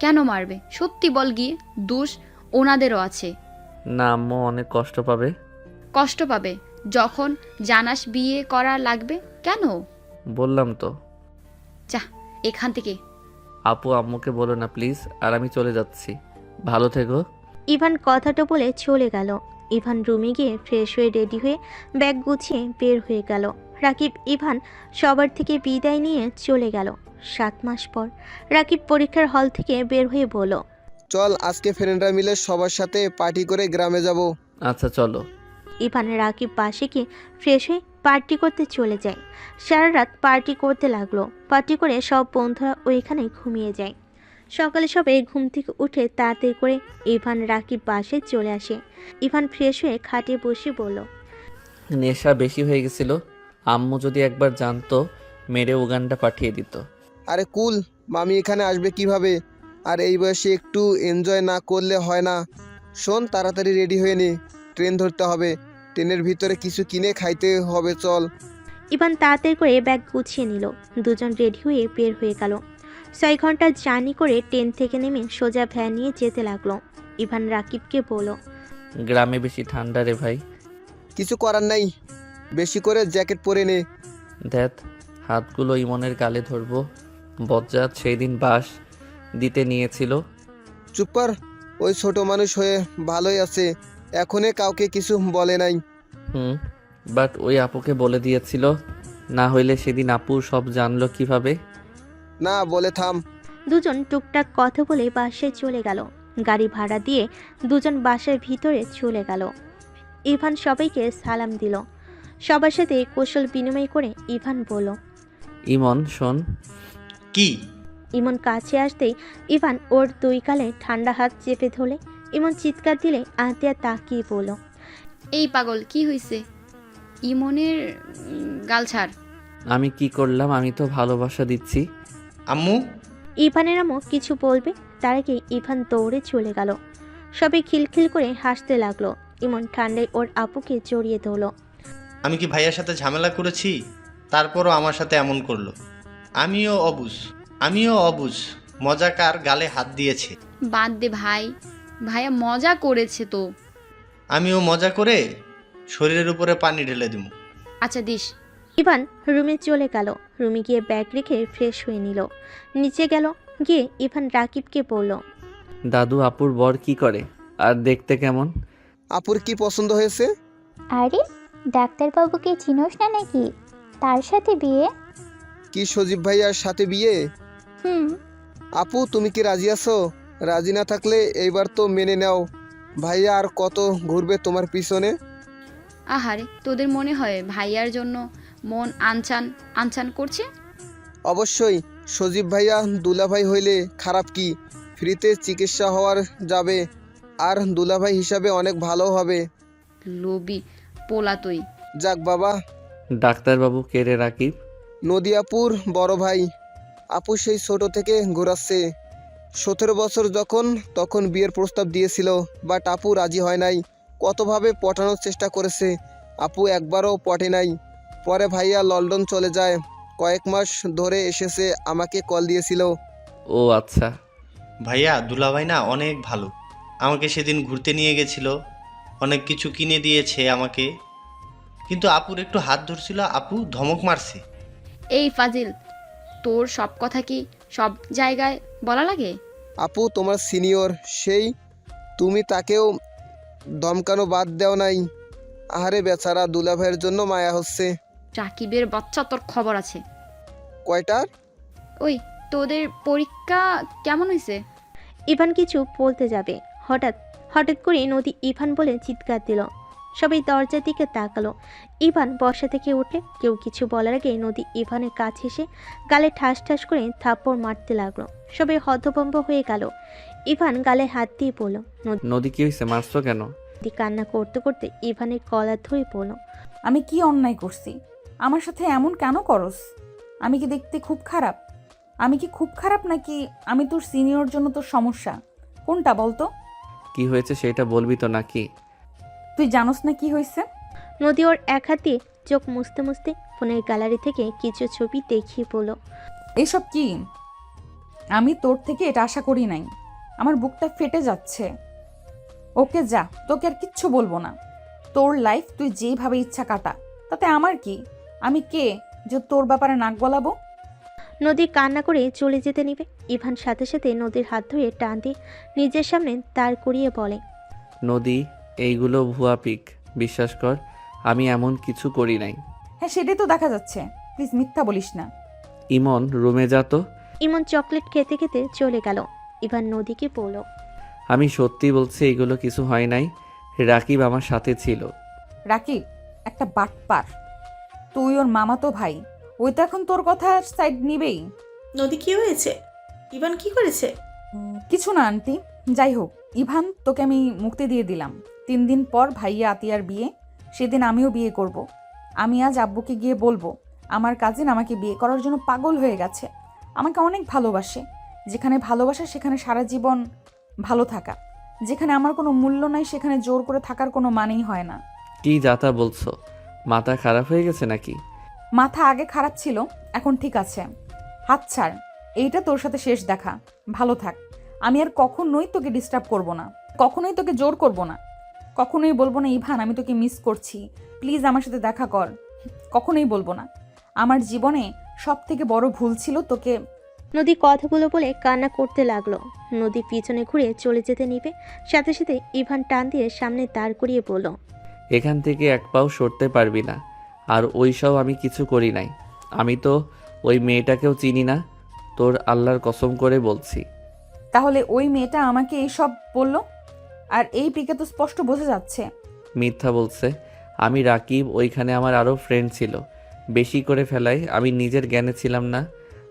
কেন মারবে? সত্যি বল গিয়ে, দোষ ওনাদেরও আছে। না, আম্মু অনেক কষ্ট পাবে। কষ্ট পাবে যখন জানাস বিয়ে করা লাগবে। কেন? বললাম তো। যা এখান থেকে। আপু আম্মুকে বলো না প্লিজ, আর আমি চলে যাচ্ছি। ভালো থেকো। ইভান কথাটা বলে চলে গেল। ইভান রুমে গিয়ে ফ্রেশ হয়ে রেডি হয়ে ব্যাগ গুছিয়ে বের হয়ে গেল। রাকিব ইভান সবার থেকে বিদায় নিয়ে চলে গেল। 7 মাস পর রাকিব পরীক্ষার হল থেকে বের হয়ে বলল, চল আজকে ফ্রেন্ডরা মিলে সবার সাথে পার্টি করে গ্রামে যাব। আচ্ছা চলো। ইভান রাকিব পাশে গিয়ে ফ্রেশ হয়ে পার্টি করতে চলে যায়। সারা রাত পার্টি করতে লাগলো। পার্টি করে সব বন্ধুরা ওইখানে ঘুমিয়ে যায়। সকালে সবাই ঘুম থেকে উঠে তাড়াতাড়ি করে ইভান রাকিব বাসায় চলে আসে। ইভান ফ্রেশ হয়ে খাটে বসে বলল, নেশা বেশি হয়ে গেছিল। আম্মু যদি একবার জানতো মেরে উগান্ডা পাঠিয়ে দিত। আরে কুল, মামি এখানে আসবে কিভাবে? আর এই বয়সে একটু এনজয় না করলে হয় না। শোন, তাড়াতাড়ি রেডি হয়ে নে, ট্রেন ধরতে হবে। ট্রেনের ভিতরে কিছু কিনে খাইতে হবে, চল। ইভান তাড়াতাড়ি করে ব্যাগ গুছিয়ে নিল। দুজন রেডি হয়ে বের হয়ে গেল। 6 ঘন্টা জার্নি করে ট্রেন থেকে নেমে সোজা ভ্যান নিয়ে যেতে লাগলো। ইভান রাকিবকে বলল, গ্রামে বেশি ঠান্ডা রে ভাই। কিছু করার নাই, বেশি করে জ্যাকেট পরে নে। দেখ হাতগুলো ইমনের গালে ধরবো। বজ্জাত সেই দিন বাস দিতে নিয়েছিল। চুপ কর, ওই ছোট মানুষ হয়ে ভালোই আছে, এখনে কাউকে কিছু বলে নাই। বাট ওই আপুকে বলে দিয়েছিল, না হইলে সেদিন আপু সব জানলো কিভাবে? না বলে থাম। দুজন টুকটাক কথা বলে বাসায় চলে গেল। গাড়ি ভাড়া দিয়ে দুজন বাসার ভিতরে চলে গেল। ইভান সবাইকে সালাম দিল। সবার সাথে কৌশল বিনিময় করে ইভান বলল, ইমন শোন। কি? ইমন কাছে আসতেই ইভান ওর 2 গালে ঠান্ডা হাত চেপে ধরলে। ইমন চিৎকার দিলে আতিয়া তাকিয়ে বলল, এই পাগল কি হয়েছে? ইমনের গাল ছাড়। আমি কি করলাম? আমি তো ভালোবাসা দিচ্ছি। আম্মু, ইভানের আম্মু কিছু বলবে তার আগে ইভান দৌড়ে চলে গেল। সবাই খিলখিল করে হাসতে লাগলো। ইমন ঠান্ডায় ওর আপুকে জড়িয়ে ধরল। আমি কি ভাইয়ার সাথে ঝামেলা করেছি? তারপরও আমার সাথে এমন করলো। আমিও অবুঝ। মজাকার গালে হাত দিয়েছে। বাদ দে ভাই, ভাইয়া মজা করেছে তো। আমিও মজা করে শরীরের উপরে পানি ঢেলে দেব। আচ্ছা দিস। ইভান রুমে চলে গেল। রুমে গিয়ে ব্যাগ রেখে ফ্রেশ হয়ে নিল। নিচে গেল, গিয়ে ইভান রাকিবকে বলল, দাদু আপুর বর কি করে আর দেখতে কেমন? আপুর কি পছন্দ হয়েছে? আরে ডাক্তারবাবুকে চিনোস না নাকি? তার সাথে বিয়ে? কি সজীব ভাইয়ার সাথে বিয়ে? হুম। আপু তুমি কি রাজি আছো? রাজি না থাকলে এইবার তো মেনে নাও। ভাইয়া আর কত ঘুরবে তোমার পিছনে? আহারে, তোদের মনে হয় ভাইয়ার জন্য মন আনচান আনচান করছে? অবশ্যই। সজীব ভাইয়া দুলাভাই হইলে খারাপ কি? ফ্রিতে চিকিৎসা হওয়ার যাবে, আর দুলাভাই হিসাবে অনেক ভালো হবে। লোভী পোলা তুই। যাক বাবা। ডাক্তারবাবু কে রে রাকিব? নদিয়াপুর বড় ভাই। আপু সেই ছোট থেকে ঘোরাচ্ছে। 17 বছর তখন বিয়ের প্রস্তাব দিয়েছিল, বাট আপু রাজি হয় নাই। কতভাবে পটানোর চেষ্টা করেছে, আপু একবারও পটে নাই। পরে ভাইয়া লন্ডন চলে যায়, কয়েক মাস ধরে এসেছে, আমাকে কল দিয়েছিল। ও আচ্ছা। ভাইয়া দুলাভাই না অনেক ভালো। আমাকে সেদিন ঘুরতে নিয়ে গেছিল, অনেক কিছু কিনে দিয়েছে আমাকে। কিন্তু আপুর একটু হাত ধরছিল, আপু ধমক মারছে। এই ফাজিল, তোর সব কথা কি সব জায়গায় বলা লাগে? আপু তোমার সিনিয়র, সেই তুমি তাকেও ধমকানো বাদ দেও নাই। আহারে বেচারা, দুলাভাইয়ের জন্য মায়া হচ্ছে। রাকিবের বাচ্চা, তোর খবর আছে? কয়টার? ওই তোদের পরীক্ষা কেমন হয়েছে? ইভান কিছু বলতে যাবে, হঠাৎ হঠাৎ করে নদী ইভান বলে চিৎকার দিল। সবাই দরজার দিকে তাকালো। ইভান বসা থেকে উঠলে কেউ কিছু বলার আগে নদী ইভানের কাছে এসে গালে ঠাস ঠাস করে থাপ্পড় মারতে লাগলো। সবাই হতভম্ব হয়ে গেল। ইভান গালে হাত দিয়ে পড়ল। নদী কি হয়েছে? মারছো কেন? নদী কান্না করতে করতে ইভানের কলার ধরে পড়ল। আমি কি অন্যায় করছি? আমার সাথে এমন কেন করস? আমি কি দেখতে খুব খারাপ? আমি কি খুব খারাপ নাকি আমি তোর সিনিয়র জন্য তোর সমস্যা? কোনটা বলতো? কি হয়েছে সেটা বলবি তো নাকি? তুই জানোস না কি হয়েছে? নদী ওর এক হাতে চোখ মুছতে মুছতে ফোনের গ্যালারি থেকে কিছু ছবি দেখিয়ে বলল, এসব কি? আমি তোর থেকে এটা আশা করি নাই। আমার বুকটা ফেটে যাচ্ছে। ওকে যা, তোকে আর কিচ্ছু বলবো না। তোর লাইফ তুই যেভাবে ইচ্ছা কাটা, তাতে আমার কি? আমি কে যে তোর ব্যাপারে নাক গলাবো? নদী কান্না করে চলে যেতে নিবে। ইভান সাথে সাথে নদীর হাত ধরে টান দিয়ে নিজের সামনে দাঁড় করিয়ে বলে, নদী, এইগুলো ভুয়া পিক, বিশ্বাস কর, আমি এমন কিছু করি নাই। হ্যাঁ, সেটাই তো দেখা যাচ্ছে। প্লিজ মিথ্যা বলিস না। ইমন, রুমে যা তো। ইমন চকলেট খেতে খেতে চলে গেল। ইভান নদীকে বলল, আমি সত্যি বলছি, এগুলো কিছু হয় নাই। রাকিব আমার সাথে ছিল। রাকিব একটা বাটপার। তুই ওর মামাতো ভাই, ওই তো এখন তোর কথা সাইড নিবেই। নদী কি হয়েছে? ইভান কি করেছে? কিছু না আন্টি। যাই হোক, ইভান, তোকে আমি মুক্তি দিয়ে দিলাম। 3 দিন পর ভাইয়া আতিয়ার বিয়ে, সেদিন আমিও বিয়ে করব। আমি আজ আব্বুকে গিয়ে বলবো আমার কাজিন আমাকে বিয়ে করার জন্য পাগল হয়ে গেছে, আমাকে অনেক ভালোবাসে। যেখানে ভালোবাসা সেখানে সারা জীবন ভালো থাকা। যেখানে আমার কোনো মূল্য নাই সেখানে জোর করে থাকার কোনো মানেই হয় না। কি যাতা বলছো? মাথা খারাপ হয়ে গেছে নাকি? মাথা আগে খারাপ ছিল, এখন ঠিক আছে। হাত ছাড়, এইটা তোর সাথে শেষ দেখা। ভালো থাক। আমি আর কখনোই তোকে ডিস্টার্ব করব না, কখনোই তোকে জোর করব না, কখনোই বলবো না ইভান আমি তোকে মিস করছি, প্লিজ আমার সাথে দেখা কর। কখনোই বলবো না। আমার জীবনে সব থেকে বড় ভুল ছিল তোকে। নদী কথাগুলো বলে কান্না করতে লাগলো। নদী পিছনে ঘুরে চলে যেতে নিবে, সাথে সাথে ইভান টান দিয়ে সামনে দাঁড় করিয়ে বলল, এখান থেকে এক পাও সরতে পারবি না। আর ওইসব আমি কিছু করি নাই। আমি তো ওই মেয়েটাকেও চিনি না, তোর আল্লাহর কসম করে বলছি। তাহলে ওই মেয়েটা আমাকে এইসব বলল? আর এই পিকে তো স্পষ্ট বোঝা যাচ্ছে। মিথ্যা বলছে। আমি রাকিব, ওইখানে আমার আরও ফ্রেন্ড ছিল। বেশি করে ফেলায় আমি নিজের জ্ঞানে ছিলাম না।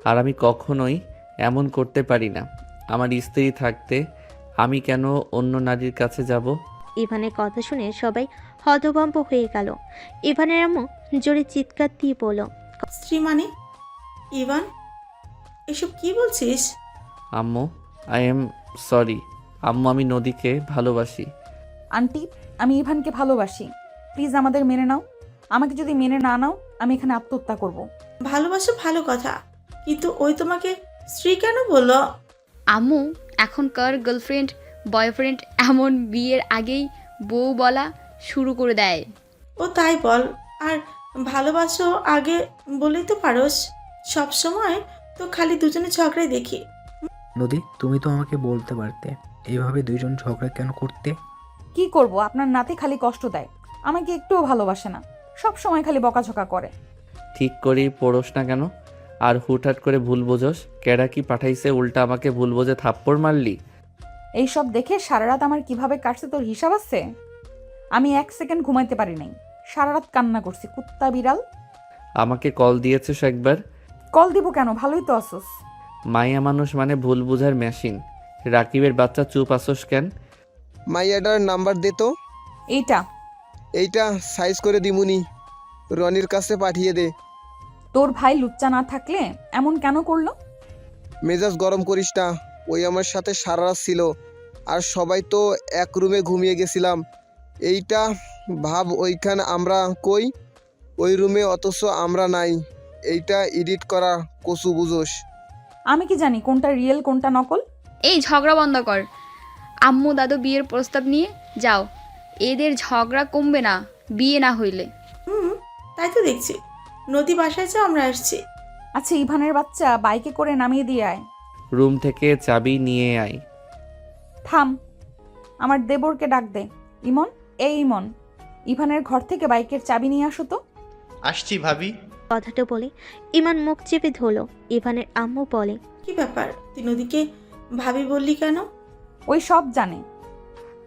আর আমি কখনোই এমন করতে পারি না। আমার স্ত্রী থাকতে আমি কেন অন্য নারীর কাছে যাব? ইভানের কথা শুনে সবাই হতভম্ব হয়ে গেল। ইভানের আম্মু জোরে চিৎকার দিয়ে বলল, স্ত্রী মানে? ইভান, এসব কি বলছিস? আম্মু, আই এম সরি। আম্মু, আমি নদীকে ভালোবাসি। আন্টি, আমি ইভানকে ভালোবাসি। প্লিজ আমাদের মেনে নাও। আমাকে যদি মেনে না নাও, আমি এখানে আত্মহত্যা করব। ভালোবাসা ভালো কথা, কিন্তু ওই তোমাকে স্ত্রী কেন বললো? আম্মু, এখনকার গার্লফ্রেন্ড বয়ফ্রেন্ড এমন বিয়ের আগেই বউ বলা শুরু করে দেয়। ও তাই বল, আর ভালোবাসো আগে বলেই তো পারোস। সব সময় তো খালি দুজনে ঝগড়াই দেখি। নদী, তুমি তো আমাকে বলতে পারতে এইভাবে দুইজন ঝগড়া কেন করতে। কি করব, আপনার নাতি খালি কষ্ট দেয়, আমাকে একটুও ভালোবাসে না, সব সময় খালি বকাঝকা করে। ঠিক করেই পড়োস না কেন? আর হুটহাট করে ভুল বোঝস? কেডা কি পাঠাইছে উল্টা আমাকে ভুল বোঝে থাপ্পড় মারলি? এইসব দেখে সারা রাত আমার কিভাবে কাটছে তোর হিসাব আছে? আমি 1 সেকেন্ড ঘুমাইতে পারি নাই, সারা রাত কান্না করছি, কুত্তা বিড়াল। আমাকে কল দিয়েছিস একবার? কল দিব কেন, ভালোই তো আসোস। মাইয়া মানুষ মানে ভুল বুঝার মেশিন। রাকিবের বাচ্চা, চুপ আসোস কেন? মাইয়াটার নাম্বার দে তো। এইটা সাইজ করে দিমুনি, রনির কাছে পাঠিয়ে দে। তোর ভাই লুচ্চা না থাকলে এমন কেন করলো? মেজাজ গরম করিস না, ওই আমার সাথে সারা রাত ছিল, আর সবাই তো এক রুমে ঘুমিয়ে গেছিলাম। এইটা ভাব, ওইখানে আমরা কই, ওই রুমে, অথচ আমরা নাই। এইটা এডিট করা কচু বুঝোস। আমি কি জানি কোনটা রিয়েল কোনটা নকল? এই ঝগড়া বন্ধ কর। আম্মু দাদু বিয়ের প্রস্তাব নিয়ে যাও, এদের ঝগড়া কমবে না বিয়ে না হইলে। তাই তো দেখছি। নদী বাসায় যাও, আমরা আসছি। আচ্ছা, ইভানের বাচ্চা, বাইকে করে নামিয়ে দিয়ে আয়। রুম থেকে চাবি নিয়ে আয়। থাম, আমার দেবরকে ডাক দে। ইমন, এই ইমন, ইভানের ঘর থেকে বাইকের চাবি নিয়ে আসো তো। আসছি ভাবি। কথাটা বলে ইমান মুখ চেপে ধরল। ইভানের আম্মু বলে, কি ব্যাপার, তুই নদীকে ভাবি বললি কেন? ওই সব জানে,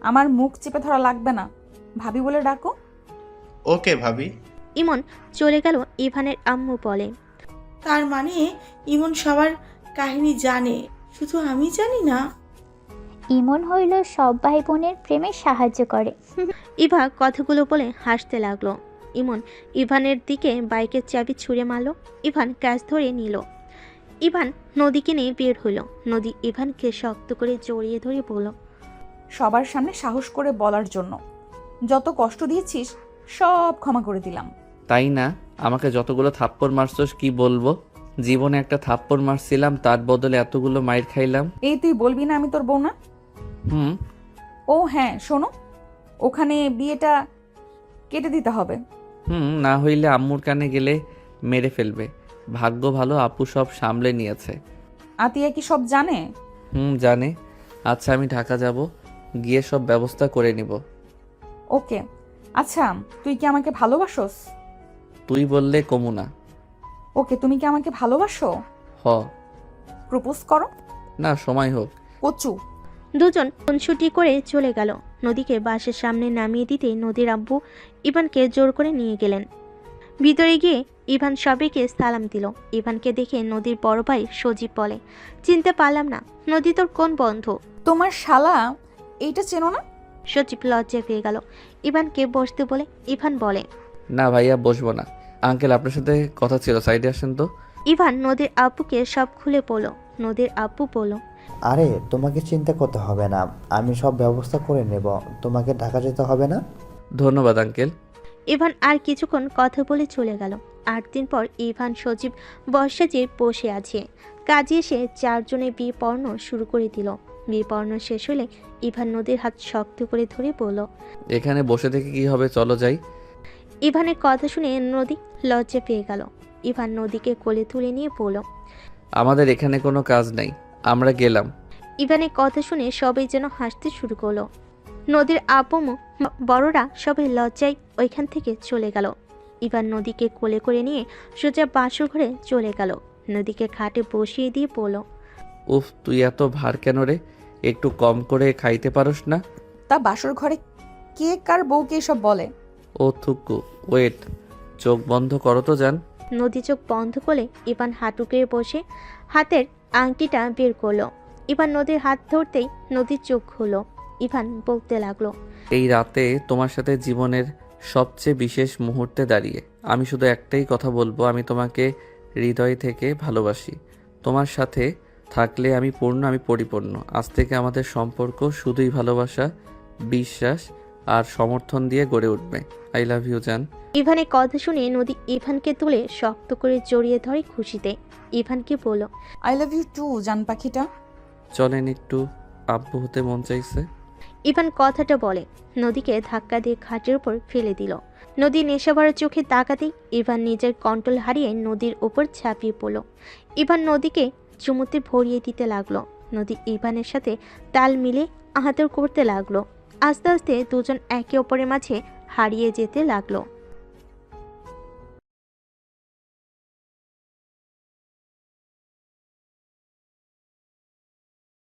আমার মুখ চেপে ধরা লাগবে না, ভাবি বলে ডাকো। ওকে ভাবি। ইমন চলে গেল। ইভানের আম্মু বলে, তার মানে ইমন সবার কাহিনী জানে, শুধু আমি জানি না। ইমন হইল সব ভাই বোনের প্রেমে সাহায্য করে। ইভা কথাগুলো বলে হাসতে লাগলো। ইমন ইভানের দিকে বাইকের চাবি ছুঁড়ে মারল। ইভান ক্যাশ ধরে নিল। ইভান নদীকে নিয়ে বের হইল। নদী ইভানকে শক্ত করে জড়িয়ে ধরে বলল, সবার সামনে সাহস করে বলার জন্য যত কষ্ট দিয়েছিস সব ক্ষমা করে দিলাম। তাই না? আমাকে যতগুলো থাপ্পড় মারছস কি বলবো? জীবনে একটা থাপ্পড় মারছিলাম, তার বদলে এতগুলো মাইর খাইলাম। এই তুই বলবি না আমি তোর বউ না? হুম। ও হ্যাঁ, শোনো, ওখানে বিয়েটা কেটে দিতে হবে। না হইলে আম্মুর কানে গেলে মেরে ফেলবে। ভাগ্য ভালো আপু সব সামলে নিয়েছে। আতিয়া কি সব জানে? জানে। আচ্ছা, আমি ঢাকা যাব, গিয়ে সব ব্যবস্থা করে নিব। ওকে। আচ্ছা, তুই কি আমাকে ভালোবাসোস? তুই বললে কমু না। ওকে, তুমি কি আমাকে ভালোবাসো? হ। প্রপোজ করো। না, সময় হোক। কচু। দুজন খুনসুটি করে চলে গেল। নদীকে বাসের সামনে নামিয়ে দিতে নদীর আব্বু ইভানকে জোর করে নিয়ে গেলেন। ভিতরে গিয়ে ইভান সবাইকে সালাম দিল। ইভানকে দেখে নদীর বড় ভাই সজীব বলে, চিনতে পারলাম না, নদী তোর কোন বন্ধু? তোমার শালা, এইটা চেনো না? সজীব লজ্জায় পেয়ে গেল। ইভানকে বসতে বলে ইভান বলে, না ভাইয়া, বসবো না। আঙ্কেল, আপনার সাথে কথা ছিল, সাইডে আসেন তো। ইভান নদীর আব্বুকে সব খুলে বলল। নদীর আব্বু বলল, আরে তোমাকে চিন্তা করতে হবে না, আমি সব ব্যবস্থা করে নেব, তোমাকে ঢাকা যেতে হবে না। ধন্যবাদ আঙ্কেল। ইভান আর কিছুক্ষণ কথা বলে চলে গেল। 8 দিন পর ইভান সজীব বর্ষাজে বসে আছে। কাজে এসে 4 জনে বিয়ে পড়ানো শুরু করে দিল। বিয়ে পড়ানো শেষ হলে ইভান নদীর হাত শক্ত করে ধরে বলল, এখানে বসে থেকে কি হবে, চলো যাই। ইভানের কথা শুনে নদী লজ্জা পেয়ে গেল। ইভান নদীকে কোলে তুলে নিয়ে বলল, আমাদের এখানে কোনো কাজ নাই, আমরা গেলাম। ইভানের কথা শুনে সবাই যেন হাসতে শুরু করলো। নদীর আব্বু বড়রা সবাই লজ্জায় ওইখান থেকে চলে গেল। ইভান নদীকে কোলে করে নিয়ে সোজা বাসর ঘরে চলে গেল। নদীকে খাটে বসিয়ে দিয়ে বলল, উফ, তুই এত ভার কেন রে? একটু কম করে খাইতে পারোস না? তা বাসর ঘরে কে কার বউকে এসব বলে? ও থুকু, ওয়েট, চোখ বন্ধ করো তো যান। নদী চোখ বন্ধ করে ইভান হাঁটুকে বসে হাতের আংটিটা বের করলো। ইভান নদীর হাত ধরতেই নদীর চোখ হলো। ইভান বলতে লাগলো, এই রাতে তোমার সাথে জীবনের সবচেয়ে বিশেষ মুহূর্তে দাঁড়িয়ে আমি শুধু একটাই কথা বলবো, আমি তোমাকে হৃদয় থেকে ভালোবাসি। তোমার সাথে থাকলে আমি পূর্ণ, আমি পরিপূর্ণ। আজ থেকে আমাদের সম্পর্ক শুধুই ভালোবাসা, বিশ্বাস আর সমর্থন দিয়ে গড়ে উঠবে। আই লাভ ইউ জান। ইভানের কথা শুনে নদী ইভানকে তুলে শক্ত করে জড়িয়ে ধরে খুশিতে। ইভানকে বলল, আই লাভ ইউ টু জান পাখিটা। চলেন, একটু আব্বু হতে মন চাইছে। ইভান কথাটা বলে নদীকে ধাক্কা দিয়ে খাটের উপর ফেলে দিল। নদী নেশাভরা চোখে তাকাতেই ইভান নিজের কন্ট্রোল হারিয়ে নদীর উপর ঝাঁপিয়ে পড়ল। ইভান নদীকে চুমুতে ভরিয়ে দিতে লাগলো। নদী ইভানের সাথে তাল মিলে আহাতর করতে লাগলো। আস্তে আস্তে দুজন একে অপরের মাঝে হারিয়ে যেতে লাগলো।